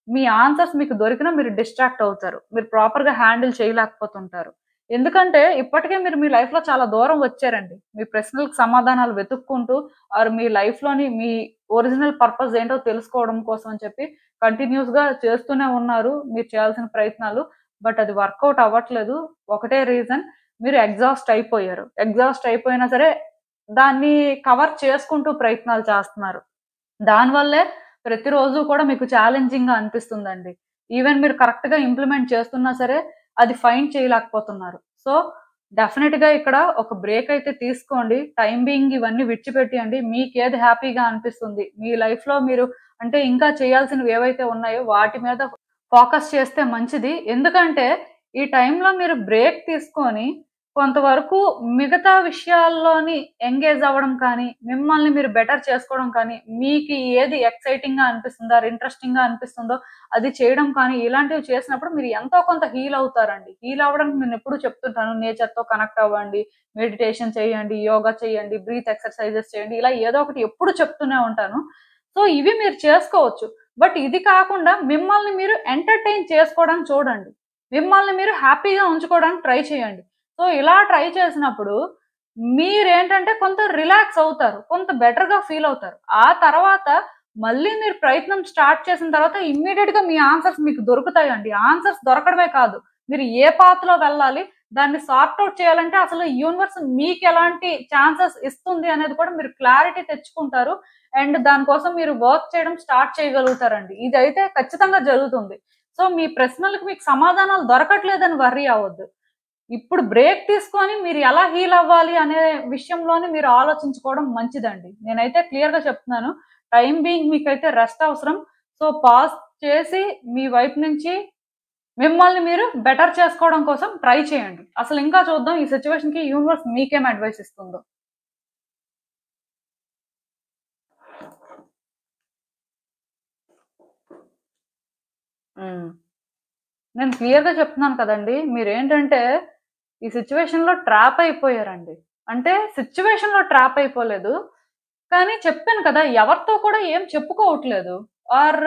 మీ ఆన్సర్స్ మీకు దొరికినా మీరు డిస్ట్రాక్ట్ అవుతారు. మీరు ప్రాపర్‌గా హ్యాండిల్ చేయలేకపోతుంటారు. ఎందుకంటే ఇప్పటికే మీరు మీ లైఫ్‌లో చాలా దూరం వచ్చారండి. మీ ప్రశ్నలకు సమాధానాలు వెతుక్కుంటూ ఆర్ మీ లైఫ్‌లోని మీ ఒరిజినల్ పర్పస్ ఏంటో తెలుసుకోవడం కోసం అని చెప్పి కంటిన్యూయస్‌గా చేస్తూనే ఉన్నారు. మీరు చేయాల్సిన ప్రయత్నాలు. బట్ అది వర్కౌట్ అవ్వట్లేదు. ఒకటే రీజన్ మీరు ఎగ్జాస్ట్ అయిపోయారు. ఎగ్జాస్ట్ అయిపోయినా సరే దాన్ని కవర్ చేసుకుంటూ ప్రయత్నాలు చేస్తున్నారు. దానివల్లే ప్రతిరోజు కూడా మీకు ఛాలెంజింగ్‌గా అనిపిస్తుందండి. ఈవెన్ మీరు కరెక్ట్‌గా ఇంప్లిమెంట్ చేస్తున్నా సరే, అది ఫైండ్ చేయలేకపోతున్నారు. సో, డెఫినిట్‌గా ఇక్కడ ఒక బ్రేక్ అయితే తీసుకోండి. టైమ్ బీయింగ్ ఇవన్నీ విడిచిపెట్టేయండి. మీకేది హ్యాపీగా అనిపిస్తుంది. మీ లైఫ్‌లో మీరు అంటే ఇంకా చేయాల్సినవి ఏవైతే ఉన్నాయో వాటి మీద ఫోకస్ చేస్తే మంచిది. ఎందుకంటే ఈ టైంలో మీరు బ్రేక్ తీసుకొని కొంతవరకు మిగతా విషయాల్లోని ఎంగేజ్ అవ్వడం కానీ, మిమ్మల్ని మీరు బెటర్ చేసుకోవడం కానీ, మీకు ఏది ఎక్సైటింగ్‌గా అనిపిస్తుందో, ఆర్ ఇంట్రెస్టింగ్‌గా అనిపిస్తుందో అది చేయడం కానీ, ఇలాంటివి చేసినప్పుడు మీరు ఎంతో కొంత హీల్ అవుతారండి. హీల్ అవ్వడానికి నేనెప్పుడూ చెప్తుంటాను. నేచర్‌తో కనెక్ట్ అవ్వండి, మెడిటేషన్ చేయండి, యోగా చేయండి, బ్రీత్ ఎక్సర్‌సైజెస్ చేయండి. ఇలా ఏదో ఒకటి ఎప్పుడు చెప్తూనే ఉంటాను. సో, ఇవి మీరు చేసుకోవచ్చు. బట్ ఇది కాకుండా మిమ్మల్ని మీరు ఎంటర్‌టైన్ చేసుకోవడానికి చూడండి. మిమ్మల్ని మీరు హ్యాపీగా ఉంచుకోవడానికి ట్రై చేయండి. సో, ఇలా ట్రై చేసినప్పుడు మీరేంటంటే కొంత రిలాక్స్ అవుతారు. కొంత బెటర్‌గా ఫీల్ అవుతారు. ఆ తర్వాత మళ్ళీ మీరు ప్రయత్నం స్టార్ట్ చేసిన తర్వాత ఇమ్మీడియేట్‌గా మీ ఆన్సర్స్ మీకు దొరుకుతాయండి. ఆన్సర్స్ దొరకడమే కాదు, మీరు ఏ పాత్‌లో వెళ్ళాలి, దాన్ని సార్ట్ ఔట్ చేయాలంటే అసలు యూనివర్స్ మీకెలాంటి ఛాన్సెస్ ఇస్తుంది అనేది కూడా మీరు క్లారిటీ తెచ్చుకుంటారు. అండ్ దానికోసం మీరు వర్క్ చేయడం స్టార్ట్ చేయగలుగుతారండి. ఇదైతే ఖచ్చితంగా జరుగుతుంది. సో, మీ ప్రశ్నలకు మీకు సమాధానాలు దొరకట్లేదని వర్రీ అవ్వద్దు. ఇప్పుడు బ్రేక్ తీసుకొని మీరు ఎలా హీల్ అవ్వాలి అనే విషయంలోనే మీరు ఆలోచించుకోవడం మంచిదండి. నేనైతే క్లియర్‌గా చెప్తున్నాను. టైమ్ బీయింగ్ మీకైతే రెస్ట్ అవసరం. సో, పాజ్ చేసి మీ వైపు నుంచి మిమ్మల్ని మీరు బెటర్ చేసుకోవడం కోసం ట్రై చేయండి. అసలు ఇంకా చూద్దాం ఈ సిట్యుయేషన్‌కి యూనివర్స్ మీకేం అడ్వైస్ ఇస్తుందో. హ్మ్. నేను క్లియర్‌గా చెప్తున్నాను కదండీ! మీరేంటంటే ఈ సిట్యుయేషన్‌లో ట్రాప్ అయిపోయారండి. అంటే సిట్యుయేషన్‌లో ట్రాప్ అయిపోలేదు. కానీ చెప్పాను కదా! ఎవరితో కూడా ఏం చెప్పుకోవట్లేదు. ఆర్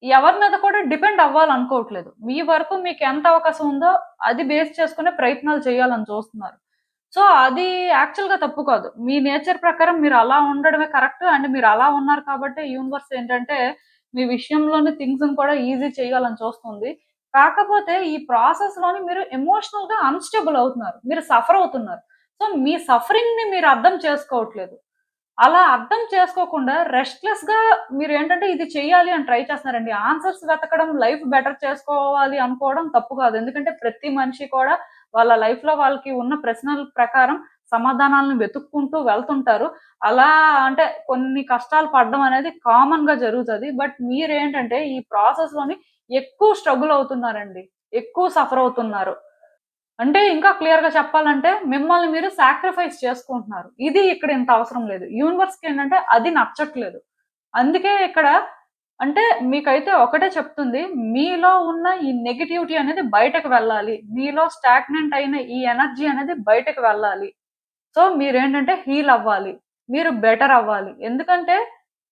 ఎవరి మీద కూడా డిపెండ్ అవ్వాలనుకోవట్లేదు. మీ వరకు మీకు ఎంత అవకాశం ఉందో అది బేస్ చేసుకునే ప్రయత్నాలు చేయాలని చూస్తున్నారు. సో, అది యాక్చువల్‌గా తప్పు కాదు. మీ నేచర్ ప్రకారం మీరు అలా ఉండడమే కరెక్ట్. అండ్ మీరు అలా ఉన్నారు కాబట్టి యూనివర్స్ ఏంటంటే మీ విషయంలోని థింగ్స్‌ని కూడా ఈజీ చేయాలని చూస్తుంది. కాకపోతే ఈ ప్రాసెస్‌లోని మీరు ఎమోషనల్‌గా అన్‌స్టేబుల్ అవుతున్నారు. మీరు సఫర్ అవుతున్నారు. సో, మీ సఫరింగ్‌ని మీరు అర్థం చేసుకోవట్లేదు. అలా అర్థం చేసుకోకుండా రెస్ట్‌లెస్‌గా మీరేంటంటే ఇది చెయ్యాలి అని ట్రై చేస్తున్నారండి. ఆన్సర్స్ వెతకడం, లైఫ్ బెటర్ చేసుకోవాలి అనుకోవడం తప్పు కాదు. ఎందుకంటే ప్రతి మనిషి కూడా వాళ్ళ లైఫ్‌లో వాళ్ళకి ఉన్న ప్రశ్నల ప్రకారం సమాధానాలను వెతుక్కుంటూ వెళ్తుంటారు. అలా అంటే కొన్ని కష్టాలు పడడం అనేది కామన్‌గా జరుగుతది. బట్ మీరేంటంటే ఈ ప్రాసెస్‌లోని ఎక్కువ స్ట్రగుల్ అవుతున్నారండి. ఎక్కువ సఫర్ అవుతున్నారు. అంటే ఇంకా క్లియర్‌గా చెప్పాలంటే మిమ్మల్ని మీరు సాక్రిఫైస్ చేసుకుంటున్నారు. ఇది ఇక్కడ ఇంత అవసరం లేదు. యూనివర్స్‌కేంటంటే అది నచ్చట్లేదు. అందుకే ఇక్కడ అంటే మీకైతే ఒకటే చెప్తుంది. మీలో ఉన్న ఈ నెగటివిటీ అనేది బయటకు వెళ్ళాలి. మీలో స్టాగ్నెంట్ అయిన ఈ ఎనర్జీ అనేది బయటకు వెళ్ళాలి. సో, మీరేంటంటే హీల్ అవ్వాలి. మీరు బెటర్ అవ్వాలి. ఎందుకంటే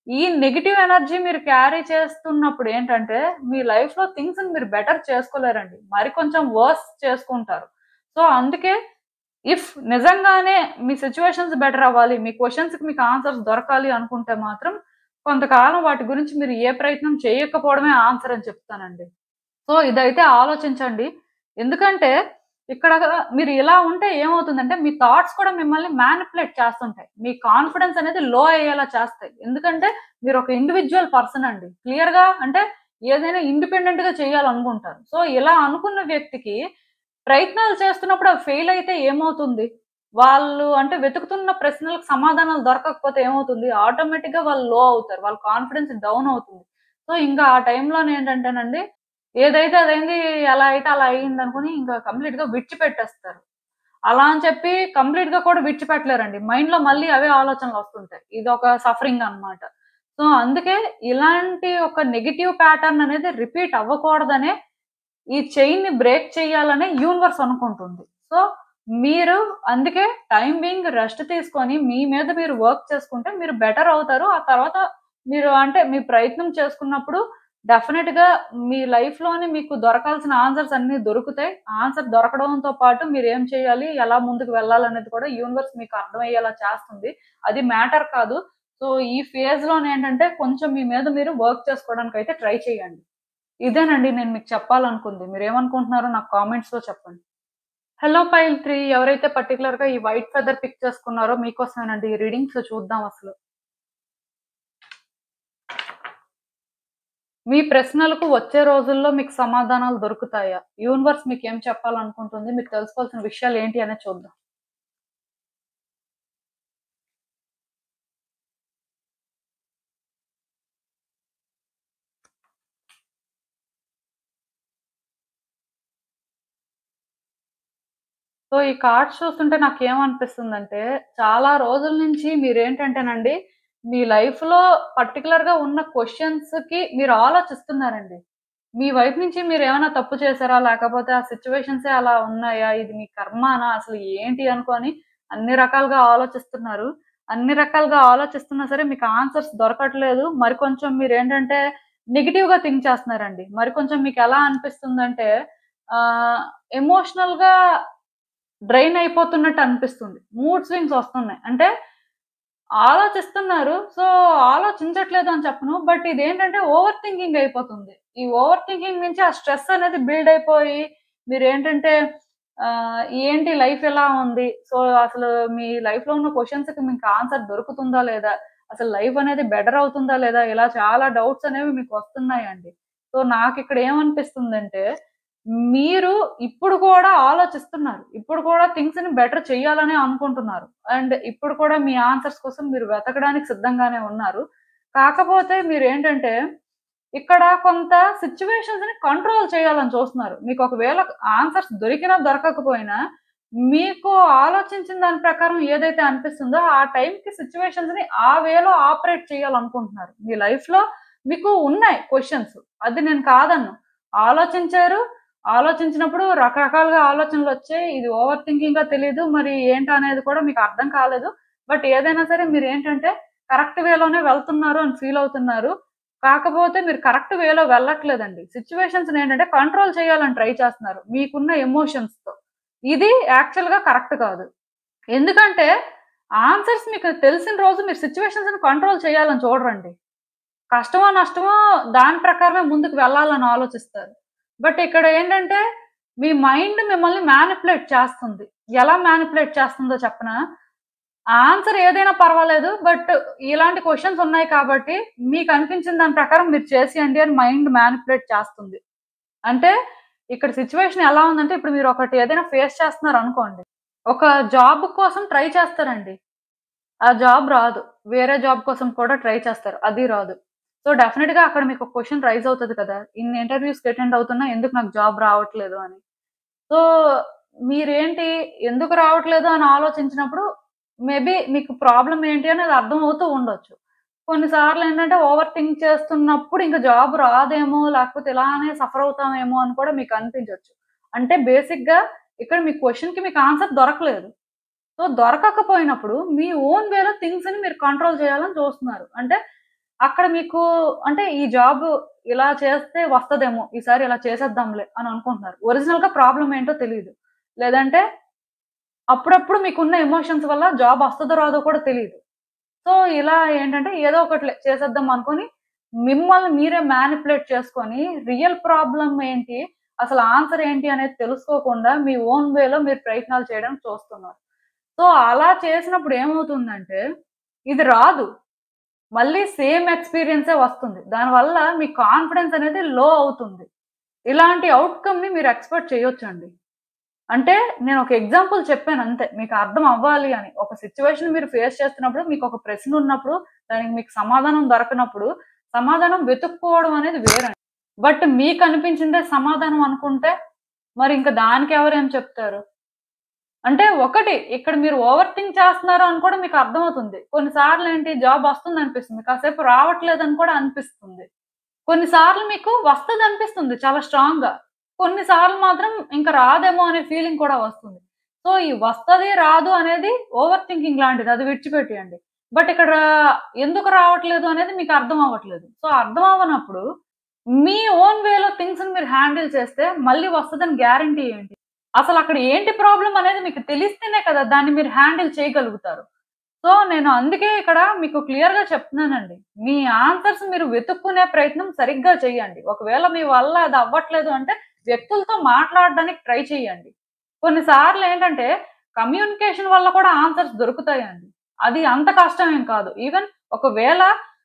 ఈ నెగెటివ్ ఎనర్జీ మీరు క్యారీ చేస్తున్నప్పుడు ఏంటంటే మీ లైఫ్‌లో థింగ్స్‌ని మీరు బెటర్ చేసుకోలేరండి. మరి కొంచెం వర్స్ చేసుకుంటారు. సో, అందుకే ఇఫ్ నిజంగానే మీ సిట్యుయేషన్స్ బెటర్ అవ్వాలి, మీ క్వెషన్స్‌కి మీకు ఆన్సర్స్ దొరకాలి అనుకుంటే మాత్రం కొంతకాలం వాటి గురించి మీరు ఏ ప్రయత్నం చేయకపోవడమే ఆన్సర్ అని చెప్తానండి. సో, ఇదైతే ఆలోచించండి. ఎందుకంటే ఇక్కడ మీరు ఇలా ఉంటే ఏమవుతుందంటే మీ థాట్స్ కూడా మిమ్మల్ని మానిప్యులేట్ చేస్తుంటాయి. మీ కాన్ఫిడెన్స్ అనేది లో అయ్యేలా చేస్తాయి. ఎందుకంటే మీరొక ఇండివిడ్యువల్ పర్సన్ అండి. క్లియర్‌గా అంటే ఏదైనా ఇండిపెండెంట్‌గా చేయాలనుకుంటారు. సో, ఇలా అనుకున్న వ్యక్తికి ప్రయత్నాలు చేస్తున్నప్పుడు అవి ఫెయిల్ అయితే ఏమవుతుంది? వాళ్ళు అంటే వెతుకుతున్న ప్రశ్నలకు సమాధానాలు దొరకకపోతే ఏమవుతుంది? ఆటోమేటిక్‌గా వాళ్ళు లో అవుతారు. వాళ్ళ కాన్ఫిడెన్స్ డౌన్ అవుతుంది. సో, ఇంకా ఆ టైంలోనేంటంటేనండి ఏదైతే అదైంది, ఎలా అయితే అలా అయిందనుకోని ఇంకా కంప్లీట్‌గా విడిచిపెట్టేస్తారు. అలా అని చెప్పి కంప్లీట్‌గా కూడా విడిచిపెట్టలేరండి. మైండ్‌లో మళ్ళీ అవే ఆలోచనలొస్తుంటాయి. ఇదొక సఫరింగ్ అన్నమాట. సో, అందుకే ఇలాంటి ఒక నెగెటివ్ ప్యాటర్న్ అనేది రిపీట్ అవ్వకూడదనే ఈ చైన్‌ని బ్రేక్ చేయాలనే యూనివర్స్ అనుకుంటుంది. సో, మీరు అందుకే టైమ్ బీయింగ్ రెస్ట్ తీసుకొని మీ మీద మీరు వర్క్ చేసుకుంటే మీరు బెటర్ అవుతారు. ఆ తర్వాత మీరు అంటే మీ ప్రయత్నం చేసుకున్నప్పుడు డెఫినిట్‌గా మీ లైఫ్‌లోని మీకు దొరకాల్సిన ఆన్సర్స్ అన్నీ దొరుకుతాయి. ఆన్సర్ దొరకడంతో పాటు మీరేం చేయాలి, ఎలా ముందుకు వెళ్ళాలనేది కూడా యూనివర్స్ మీకు అర్థమయ్యేలా చేస్తుంది. అది మ్యాటర్ కాదు. సో, ఈ ఫేజ్‌లోనేంటంటే కొంచెం మీ మీద మీరు వర్క్ చేసుకోవడానికైతే ట్రై చేయండి. ఇదేనండి నేను మీకు చెప్పాలనుకుంది. మీరేమనుకుంటున్నారో నాకు కామెంట్స్‌లో చెప్పండి. హలో పైల్ 3 ఎవరైతే పర్టిక్యులర్‌గా ఈ వైట్ ఫెదర్ పిక్ చేసుకున్నారో మీకోసమేనండి ఈ రీడింగ్. సో, చూద్దాం అసలు. మీ ప్రశ్నలకు వచ్చే రోజుల్లో మీకు సమాధానాలు దొరుకుతాయా? యూనివర్స్ మీకేం చెప్పాలనుకుంటుంది? మీరు తెలుసుకోవాల్సిన విషయాలేంటి అనేది చూద్దాం. సో, ఈ కార్డ్స్ చూస్తుంటే నాకేమనిపిస్తుందంటే, చాలా రోజుల నుంచి మీరేంటంటేనండి, మీ లైఫ్‌లో పర్టిక్యులర్‌గా ఉన్న క్వెషన్స్‌కి మీరు ఆలోచిస్తున్నారండి. మీ వైపు నుంచి మీరేమైనా తప్పు చేశారా? లేకపోతే ఆ సిట్యుయేషన్సే అలా ఉన్నాయా? ఇది మీ కర్మానా? అసలు ఏంటి అనుకోని అన్ని రకాలుగా ఆలోచిస్తున్నారు. అన్ని రకాలుగా ఆలోచిస్తున్నా సరే మీకు ఆన్సర్స్ దొరకట్లేదు. మరి కొంచెం మీరేంటంటే నెగెటివ్‌గా థింక్ చేస్తున్నారండి. మరి కొంచెం మీకెలా అనిపిస్తుందంటే ఎమోషనల్‌గా డ్రైన్ అయిపోతున్నట్టు అనిపిస్తుంది. మూడ్ స్వింగ్స్ వస్తున్నాయి. అంటే ఆలోచిస్తున్నారు. సో, ఆలోచించట్లేదు అని చెప్పను. బట్ ఇదేంటంటే ఓవర్ థింకింగ్ అయిపోతుంది. ఈ ఓవర్ థింకింగ్ నుంచి ఆ స్ట్రెస్ అనేది బిల్డ్ అయిపోయి మీరేంటంటే ఏంటి లైఫ్ ఎలా ఉంది? సో, అసలు మీ లైఫ్‌లో ఉన్న క్వెషన్స్‌కి మీకు ఆన్సర్ దొరుకుతుందా లేదా? అసలు లైఫ్ అనేది బెటర్ అవుతుందా లేదా? ఇలా చాలా డౌట్స్ అనేవి మీకు వస్తున్నాయండి. సో, నాకిక్కడ ఏమనిపిస్తుందంటే మీరు ఇప్పుడు కూడా ఆలోచిస్తున్నారు. ఇప్పుడు కూడా థింగ్స్‌ని బెటర్ చేయాలనే అనుకుంటున్నారు. అండ్ ఇప్పుడు కూడా మీ ఆన్సర్స్ కోసం మీరు వెతకడానికి సిద్ధంగానే ఉన్నారు. కాకపోతే మీరేంటంటే, ఇక్కడ కొంత సిట్యుయేషన్స్‌ని కంట్రోల్ చేయాలని చూస్తున్నారు. మీకు ఒకవేళ ఆన్సర్స్ దొరికినా, దొరకకపోయినా మీకు ఆలోచించిన దాని ప్రకారం ఏదైతే అనిపిస్తుందో, ఆ టైంకి సిట్యుయేషన్స్‌ని ఆ వేలో ఆపరేట్ చేయాలనుకుంటున్నారు. మీ లైఫ్‌లో మీకు ఉన్నాయి క్వెషన్స్. అది నేను కాదనను. ఆలోచించారు. ఆలోచించినప్పుడు రకరకాలుగా ఆలోచనలొచ్చాయి. ఇది ఓవర్ థింకింగా తెలీదు. మరి ఏంటనేది కూడా మీకు అర్థం కాలేదు. బట్ ఏదైనా సరే మీరేంటంటే కరెక్ట్ వేలోనే వెళ్తున్నారు అని ఫీల్ అవుతున్నారు. కాకపోతే మీరు కరెక్ట్ వేలో వెళ్ళట్లేదండి. సిట్యుయేషన్స్‌నేంటంటే కంట్రోల్ చేయాలని ట్రై చేస్తున్నారు. మీకున్న ఎమోషన్స్‌తో. ఇది యాక్చువల్‌గా కరెక్ట్ కాదు. ఎందుకంటే ఆన్సర్స్ మీకు తెలిసిన రోజు మీరు సిట్యుయేషన్స్‌ని కంట్రోల్ చేయాలని చూడరండి. కష్టమో, నష్టమో దాని ప్రకారమే ముందుకు వెళ్ళాలని ఆలోచిస్తారు. బట్ ఇక్కడ ఏంటంటే, మీ మైండ్ మిమ్మల్ని మ్యానిప్యులేట్ చేస్తుంది. ఎలా మ్యానిప్యులేట్ చేస్తుందో చెప్పనా? ఆన్సర్ ఏదైనా పర్వాలేదు. బట్ ఇలాంటి క్వెషన్స్ ఉన్నాయి కాబట్టి, మీకనిపించిన దాని ప్రకారం మీరు చేసేయండి అని మైండ్ మ్యానిప్యులేట్ చేస్తుంది. అంటే ఇక్కడ సిట్యుయేషన్ ఎలా ఉందంటే, ఇప్పుడు మీరు ఒకటి ఏదైనా ఫేస్ చేస్తున్నారనుకోండి. ఒక జాబ్ కోసం ట్రై చేస్తారండి. ఆ జాబ్ రాదు. వేరే జాబ్ కోసం కూడా ట్రై చేస్తారు. అది రాదు. సో, డెఫినిట్‌గా అక్కడ మీకు ఒక క్వెషన్ రైజ్ అవుతది కదా! ఇన్ని ఇంటర్‌వ్యూస్‌కి అటెండ్ అవుతున్నా ఎందుకు నాకు జాబ్ రావట్లేదు అని. సో, మీరేంటి ఎందుకు రావట్లేదు అని ఆలోచించినప్పుడు మేబీ మీకు ప్రాబ్లమ్ ఏంటి అనేది అర్థమవుతూ ఉండొచ్చు. కొన్నిసార్లు ఏంటంటే ఓవర్ థింక్ చేస్తున్నప్పుడు ఇంక జాబ్ రాదేమో, లేకపోతే ఇలానే సఫర్ అవుతామేమో అని కూడా మీకు అనిపించొచ్చు. అంటే బేసిక్‌గా ఇక్కడ మీ క్వెషన్‌కి మీకు ఆన్సర్ దొరకలేదు. సో, దొరకకపోయినప్పుడు మీ ఓన్ వేలో థింగ్స్‌ని మీరు కంట్రోల్ చేయాలని చూస్తున్నారు. అంటే అక్కడ మీకు అంటే ఈ జాబ్ ఇలా చేస్తే వస్తదేమో, ఈసారి ఇలా చేసేద్దాంలే అని అనుకుంటున్నారు. ఒరిజినల్‌గా ప్రాబ్లమ్ ఏంటో తెలీదు. లేదంటే అప్పుడప్పుడు మీకున్న ఎమోషన్స్ వల్ల జాబ్ వస్తదో రాదో కూడా తెలీదు. సో, ఇలా ఏంటంటే ఏదో ఒకటిలే చేసేద్దాం అనుకోని మిమ్మల్ని మీరే మ్యానిప్యులేట్ చేసుకొని రియల్ ప్రాబ్లమ్ ఏంటి? అసలు ఆన్సర్ ఏంటి అనేది తెలుసుకోకుండా మీ ఓన్ వేలో మీరు ప్రయత్నాలు చేయడానికి చూస్తున్నారు. సో, అలా చేసినప్పుడు ఏమవుతుందంటే, ఇది రాదు. మళ్ళీ సేమ్ ఎక్స్‌పీరియన్సే వస్తుంది. దానివల్ల మీ కాన్ఫిడెన్స్ అనేది లో అవుతుంది. ఇలాంటి ఔట్‌కమ్‌ని మీరు ఎక్స్‌పెక్ట్ చేయొచ్చండి. అంటే నేను ఒక ఎగ్జాంపుల్ చెప్పానంతే. మీకు అర్థం అవ్వాలి అని. ఒక సిట్యుయేషన్ మీరు ఫేస్ చేస్తున్నప్పుడు మీకొక ప్రశ్న ఉన్నప్పుడు, దానికి మీకు సమాధానం దొరకనప్పుడు, సమాధానం వెతుక్కోవడం అనేది వేరండి. బట్ మీకనిపించిందే సమాధానం అనుకుంటే, మరింక దానికెవరేం చెప్తారు? అంటే ఒకటి ఇక్కడ మీరు ఓవర్ థింక్ చేస్తున్నారు అని కూడా మీకు అర్థమవుతుంది. కొన్ని సార్లేంటి జాబ్ వస్తుందనిపిస్తుంది. కాసేపు రావట్లేదని కూడా అనిపిస్తుంది. కొన్ని సార్లు మీకు వస్తదనిపిస్తుంది చాలా స్ట్రాంగ్‌గా. కొన్ని సార్లు మాత్రం ఇంక రాదేమో అనే ఫీలింగ్ కూడా వస్తుంది. సో, ఈ వస్తది, రాదు అనేది ఓవర్ థింకింగ్ లాంటిది. అది విడిచిపెట్టేయండి. బట్ ఇక్కడ ఎందుకు రావట్లేదు అనేది మీకు అర్థం అవ్వట్లేదు. సో, అర్థం అవ్వనప్పుడు మీ ఓన్ వేలో థింగ్స్‌ని మీరు హ్యాండిల్ చేస్తే మళ్ళీ వస్తదని గ్యారంటీ ఏంటి? అసలక్కడ ఏంటి ప్రాబ్లమ్ అనేది మీకు తెలిస్తేనే కదా! దాన్ని మీరు హ్యాండిల్ చేయగలుగుతారు. సో, నేను అందుకే ఇక్కడ మీకు క్లియర్‌గా చెప్తున్నానండి. మీ ఆన్సర్స్ మీరు వెతుక్కునే ప్రయత్నం సరిగ్గా చేయండి. ఒకవేళ మీ వల్ల అది అవ్వట్లేదు అంటే వ్యక్తులతో మాట్లాడడానికి ట్రై చేయండి. కొన్ని సార్లేంటంటే కమ్యూనికేషన్ వల్ల కూడా ఆన్సర్స్ దొరుకుతాయండి. అది అంత కష్టం ఏం కాదు. ఈవెన్ ఒకవేళ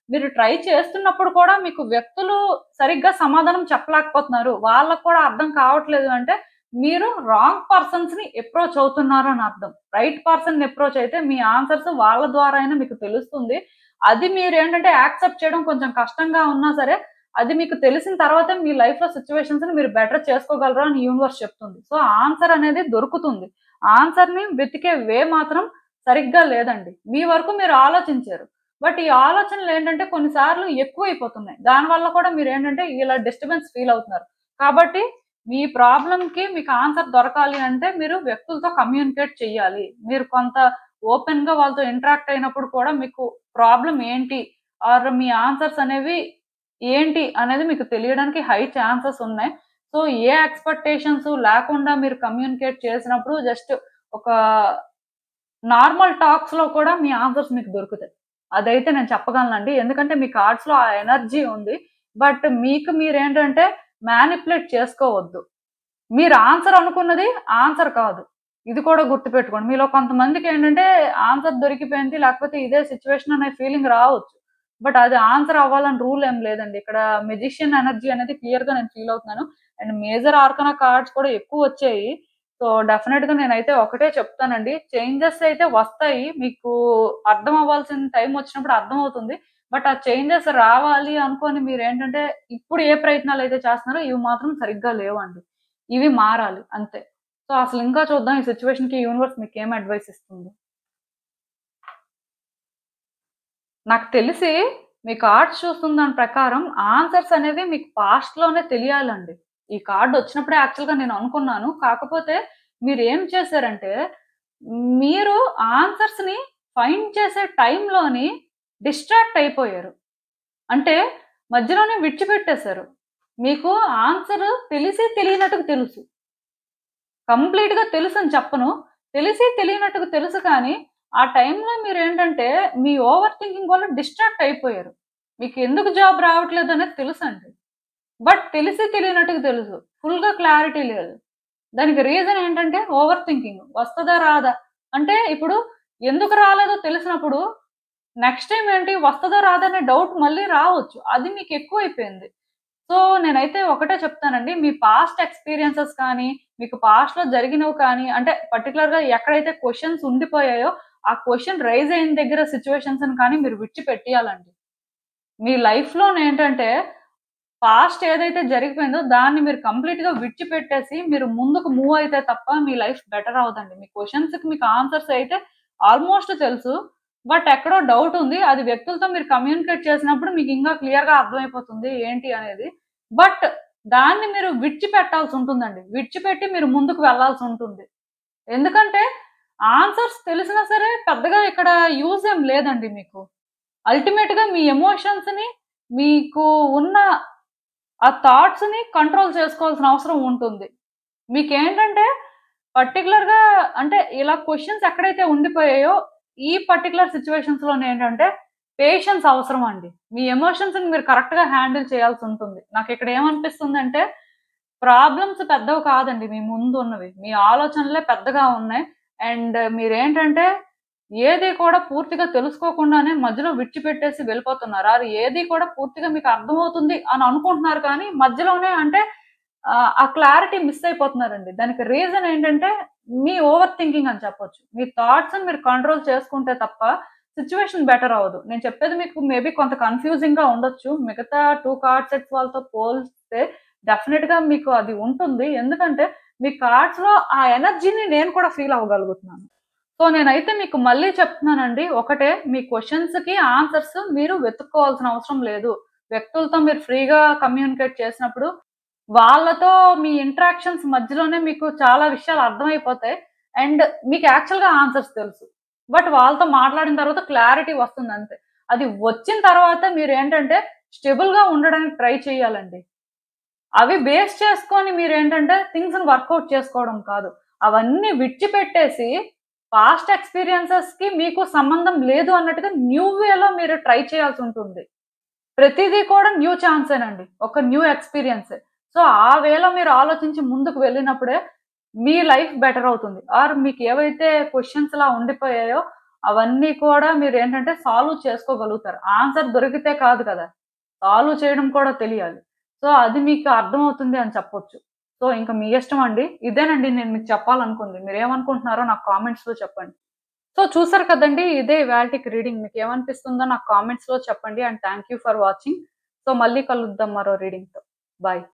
మీరు ట్రై చేస్తున్నప్పుడు కూడా మీకు వ్యక్తులు సరిగ్గా సమాధానం చెప్పలేకపోతున్నారు. వాళ్ళకి కూడా అర్థం కావట్లేదు అంటే మీరు రాంగ్ పర్సన్స్‌ని అప్రోచ్ అవుతున్నారు అని అర్థం. రైట్ పర్సన్‌ని అప్రోచ్ అయితే మీ ఆన్సర్స్ వాళ్ళ ద్వారా అయినా మీకు తెలుస్తుంది. అది మీరేంటంటే యాక్సెప్ట్ చేయడం కొంచెం కష్టంగా ఉన్నా సరే, అది మీకు తెలిసిన తర్వాతే మీ లైఫ్‌లో సిట్యుయేషన్స్‌ని మీరు బెటర్ చేసుకోగలరు అని యూనివర్స్ చెప్తుంది. సో, ఆన్సర్ అనేది దొరుకుతుంది. ఆన్సర్‌ని వెతికే వే మాత్రం సరిగ్గా లేదండి. మీ వరకు మీరు ఆలోచించారు. బట్ ఈ ఆలోచనలేంటంటే కొన్ని సార్లు ఎక్కువైపోతున్నాయి. దానివల్ల కూడా మీరేంటంటే ఇలా డిస్టర్బెన్స్ ఫీల్ అవుతున్నారు. కాబట్టి మీ ప్రాబ్లమ్‌కి మీకు ఆన్సర్ దొరకాలి అంటే మీరు వ్యక్తులతో కమ్యూనికేట్ చెయ్యాలి. మీరు కొంత ఓపెన్‌గా వాళ్ళతో ఇంటరాక్ట్ అయినప్పుడు కూడా మీకు ప్రాబ్లమ్ ఏంటి? ఆర్ మీ ఆన్సర్స్ అనేవి ఏంటి? అనేది మీకు తెలియడానికి హై ఛాన్సెస్ ఉన్నాయి. సో ఏ ఎక్స్‌పెక్టేషన్స్ లేకుండా మీరు కమ్యూనికేట్ చేసినప్పుడు జస్ట్ ఒక నార్మల్ టాక్స్‌లో కూడా మీ ఆన్సర్స్ మీకు దొరుకుతాయి. అదైతే నేను చెప్పగలనండి. ఎందుకంటే మీ కార్డ్స్‌లో ఆ ఎనర్జీ ఉంది. బట్ మీకు మీరేంటంటే మ్యానిప్యులేట్ చేసుకోవద్దు. మీరు ఆన్సర్ అనుకున్నది ఆన్సర్ కాదు. ఇది కూడా గుర్తుపెట్టుకోండి. మీలో కొంతమందికేంటంటే ఆన్సర్ దొరికిపోయింది, లేకపోతే ఇదే సిట్యుయేషన్ అనే ఫీలింగ్ రావచ్చు. బట్ అది ఆన్సర్ అవ్వాలని రూల్ ఏం లేదండి. ఇక్కడ మెజిషియన్ ఎనర్జీ అనేది క్లియర్‌గా నేను ఫీల్ అవుతున్నాను. అండ్ మేజర్ ఆర్కానా కార్డ్స్ కూడా ఎక్కువొచ్చాయి. సో, డెఫినెట్‌గా నేనైతే ఒకటే చెప్తానండి. చేంజెస్ అయితే వస్తాయి. మీకు అర్థం అవ్వాల్సిన టైం వచ్చినప్పుడు అర్థమవుతుంది. బట్ ఆ చేంజెస్ రావాలి అనుకోని మీరేంటంటే ఇప్పుడు ఏ ప్రయత్నాలైతే చేస్తున్నారో ఇవి మాత్రం సరిగ్గా లేవండి. ఇవి మారాలి అంతే. సో, అసలు ఇంకా చూద్దాం ఈ సిట్యుయేషన్‌కి యూనివర్స్ మీకేం అడ్వైస్ ఇస్తుంది. నాకు తెలిసి మీ కార్డ్స్ చూస్తున్న దాని ప్రకారం ఆన్సర్స్ అనేవి మీకు పాస్ట్‌లోనే తెలియాలండి. ఈ కార్డ్ వచ్చినప్పుడే యాక్చువల్‌గా నేను అనుకున్నాను. కాకపోతే మీరేం చేశారంటే, మీరు ఆన్సర్స్‌ని ఫైండ్ చేసే టైంలోని డిస్ట్రాక్ట్ అయిపోయారు. అంటే మధ్యలోనే విడిచిపెట్టేశారు. మీకు ఆన్సర్ తెలిసి తెలియనట్టుగా తెలుసు. కంప్లీట్‌గా తెలుసని చెప్పను. తెలిసి తెలియనట్టుగా తెలుసు కానీ, ఆ టైంలో మీరేంటంటే, మీ ఓవర్ థింకింగ్ వల్ల డిస్ట్రాక్ట్ అయిపోయారు. మీకు ఎందుకు జాబ్ రావట్లేదనేది తెలుసండి. బట్ తెలిసి తెలియనట్టుగా తెలుసు. ఫుల్‌గా క్లారిటీ లేదు. దానికి రీజన్ ఏంటంటే, ఓవర్ థింకింగ్. వస్తదా? రాదా? అంటే ఇప్పుడు ఎందుకు రాలేదో తెలిసినప్పుడు, నెక్స్ట్ టైమ్ ఏంటి వస్తదా? రాదా? అనే డౌట్ మళ్ళీ రావచ్చు. అది మీకు ఎక్కువైపోయింది. సో, నేనైతే ఒకటే చెప్తానండి. మీ పాస్ట్ ఎక్స్‌పీరియన్సెస్ కానీ, మీకు పాస్ట్‌లో జరిగినవి కానీ, అంటే పర్టిక్యులర్‌గా ఎక్కడైతే క్వెషన్స్ ఉండిపోయాయో, ఆ క్వెషన్ రైజ్ అయిన దగ్గర సిట్యుయేషన్స్‌ని కానీ మీరు విడిచిపెట్టేయాలండి. మీ లైఫ్‌లోనేంటంటే, పాస్ట్ ఏదైతే జరిగిపోయిందో దాన్ని మీరు కంప్లీట్‌గా విడిచిపెట్టేసి, మీరు ముందుకు మూవ్ అయితే తప్ప మీ లైఫ్ బెటర్ అవ్వదండి. మీ క్వెషన్స్‌కి మీకు ఆన్సర్స్ అయితే ఆల్‌మోస్ట్ తెలుసు. బట్ ఎక్కడో డౌట్ ఉంది. అది వ్యక్తులతో మీరు కమ్యూనికేట్ చేసినప్పుడు మీకు ఇంకా క్లియర్‌గా అర్థమైపోతుంది ఏంటి అనేది. బట్ దాన్ని మీరు విడిచిపెట్టాల్సి ఉంటుందండి. విడిచిపెట్టి మీరు ముందుకు వెళ్ళాల్సుంటుంది. ఎందుకంటే ఆన్సర్స్ తెలిసినా సరే పెద్దగా ఇక్కడ యూజ్ ఏం లేదండి మీకు. అల్టిమేట్‌గా మీ ఎమోషన్స్‌ని మీకు ఉన్న ఆ థాట్స్‌ని కంట్రోల్ చేసుకోవాల్సిన అవసరం ఉంటుంది. మీకేంటంటే పర్టిక్యులర్‌గా అంటే ఇలా క్వెషన్స్ ఎక్కడైతే ఉండిపోయాయో, ఈ పర్టిక్యులర్ సిట్యుయేషన్స్‌లోనేంటంటే పేషెన్స్ అవసరం అండి. మీ ఎమోషన్స్‌ని మీరు కరెక్ట్‌గా హ్యాండిల్ చేయాల్సుంటుంది. నాకిక్కడ ఏమనిపిస్తుందంటే ప్రాబ్లమ్స్ పెద్దవి కాదండి మీ ముందున్నవి. మీ ఆలోచనలే పెద్దగా ఉన్నాయి. అండ్ మీరేంటంటే ఏది కూడా పూర్తిగా తెలుసుకోకుండానే మధ్యలో విడిచిపెట్టేసి వెళ్ళిపోతున్నారు. అది ఏది కూడా పూర్తిగా మీకు అర్థమవుతుంది అని అనుకుంటున్నారు కానీ మధ్యలోనే అంటే ఆ క్లారిటీ మిస్ అయిపోతున్నారండి. దానికి రీజన్ ఏంటంటే మీ ఓవర్ థింకింగ్ అని చెప్పొచ్చు. మీ థాట్స్‌ని మీరు కంట్రోల్ చేసుకుంటే తప్ప సిట్యుయేషన్ బెటర్ అవ్వదు. నేను చెప్పేది మీకు మేబీ కొంత కన్‌ఫ్యూజింగ్‌గా ఉండొచ్చు. మిగతా 2 కార్డ్ సెట్స్ వాళ్ళతో పోల్స్తే డెఫినిట్‌గా మీకు అది ఉంటుంది. ఎందుకంటే మీ కార్డ్స్‌లో ఆ ఎనర్జీని నేను కూడా ఫీల్ అవ్వగలుగుతున్నాను. సో, నేనైతే మీకు మళ్ళీ చెప్తున్నానండి. ఒకటే మీ క్వెషన్స్‌కి ఆన్సర్స్ మీరు వెతుక్కోవాల్సిన అవసరం లేదు. వ్యక్తులతో మీరు ఫ్రీగా కమ్యూనికేట్ చేసినప్పుడు, వాళ్ళతో మీ ఇంటరాక్షన్స్ మధ్యలోనే మీకు చాలా విషయాలు అర్థమైపోతాయి. అండ్ మీకు యాక్చువల్‌గా ఆన్సర్స్ తెలుసు. బట్ వాళ్ళతో మాట్లాడిన తర్వాత క్లారిటీ వస్తుందంతే. అది వచ్చిన తర్వాత మీరేంటంటే స్టేబుల్‌గా ఉండడానికి ట్రై చేయాలండి. అవి బేస్ చేసుకొని మీరేంటంటే థింగ్స్‌ని వర్కౌట్ చేసుకోవడం కాదు. అవన్నీ విడిచిపెట్టేసి పాస్ట్ ఎక్స్‌పీరియన్సెస్‌కి మీకు సంబంధం లేదు అన్నట్టుగా న్యూ వేలో మీరు ట్రై చేయాల్సుంటుంది. ప్రతిదీ కూడా న్యూ ఛాన్సేనండి. ఒక న్యూ ఎక్స్‌పీరియన్సే. సో, ఆ వేలో మీరు ఆలోచించి ముందుకు వెళ్ళినప్పుడే మీ లైఫ్ బెటర్ అవుతుంది. ఆర్ మీకేవైతే క్వెషన్స్‌లా ఉండిపోయాయో అవన్నీ కూడా మీరేంటంటే సాల్వ్ చేసుకోగలుగుతారు. ఆన్సర్ దొరికితే కాదు కదా! సాల్వ్ చేయడం కూడా తెలియాలి. సో, అది మీకు అర్థమవుతుంది అని చెప్పొచ్చు. సో, ఇంక మీ ఇష్టమండి. ఇదేనండి నేను మీకు చెప్పాలనుకుంది. మీరేమనుకుంటున్నారో నాకు కామెంట్స్‌లో చెప్పండి. సో, చూసారు కదండీ! ఇదే ఇవాల్టికి రీడింగ్. మీకేమనిపిస్తుందో నాకు కామెంట్స్‌లో చెప్పండి. And thank you for watching. So, మళ్ళీ కలుద్దాం మరో రీడింగ్‌తో. బాయ్.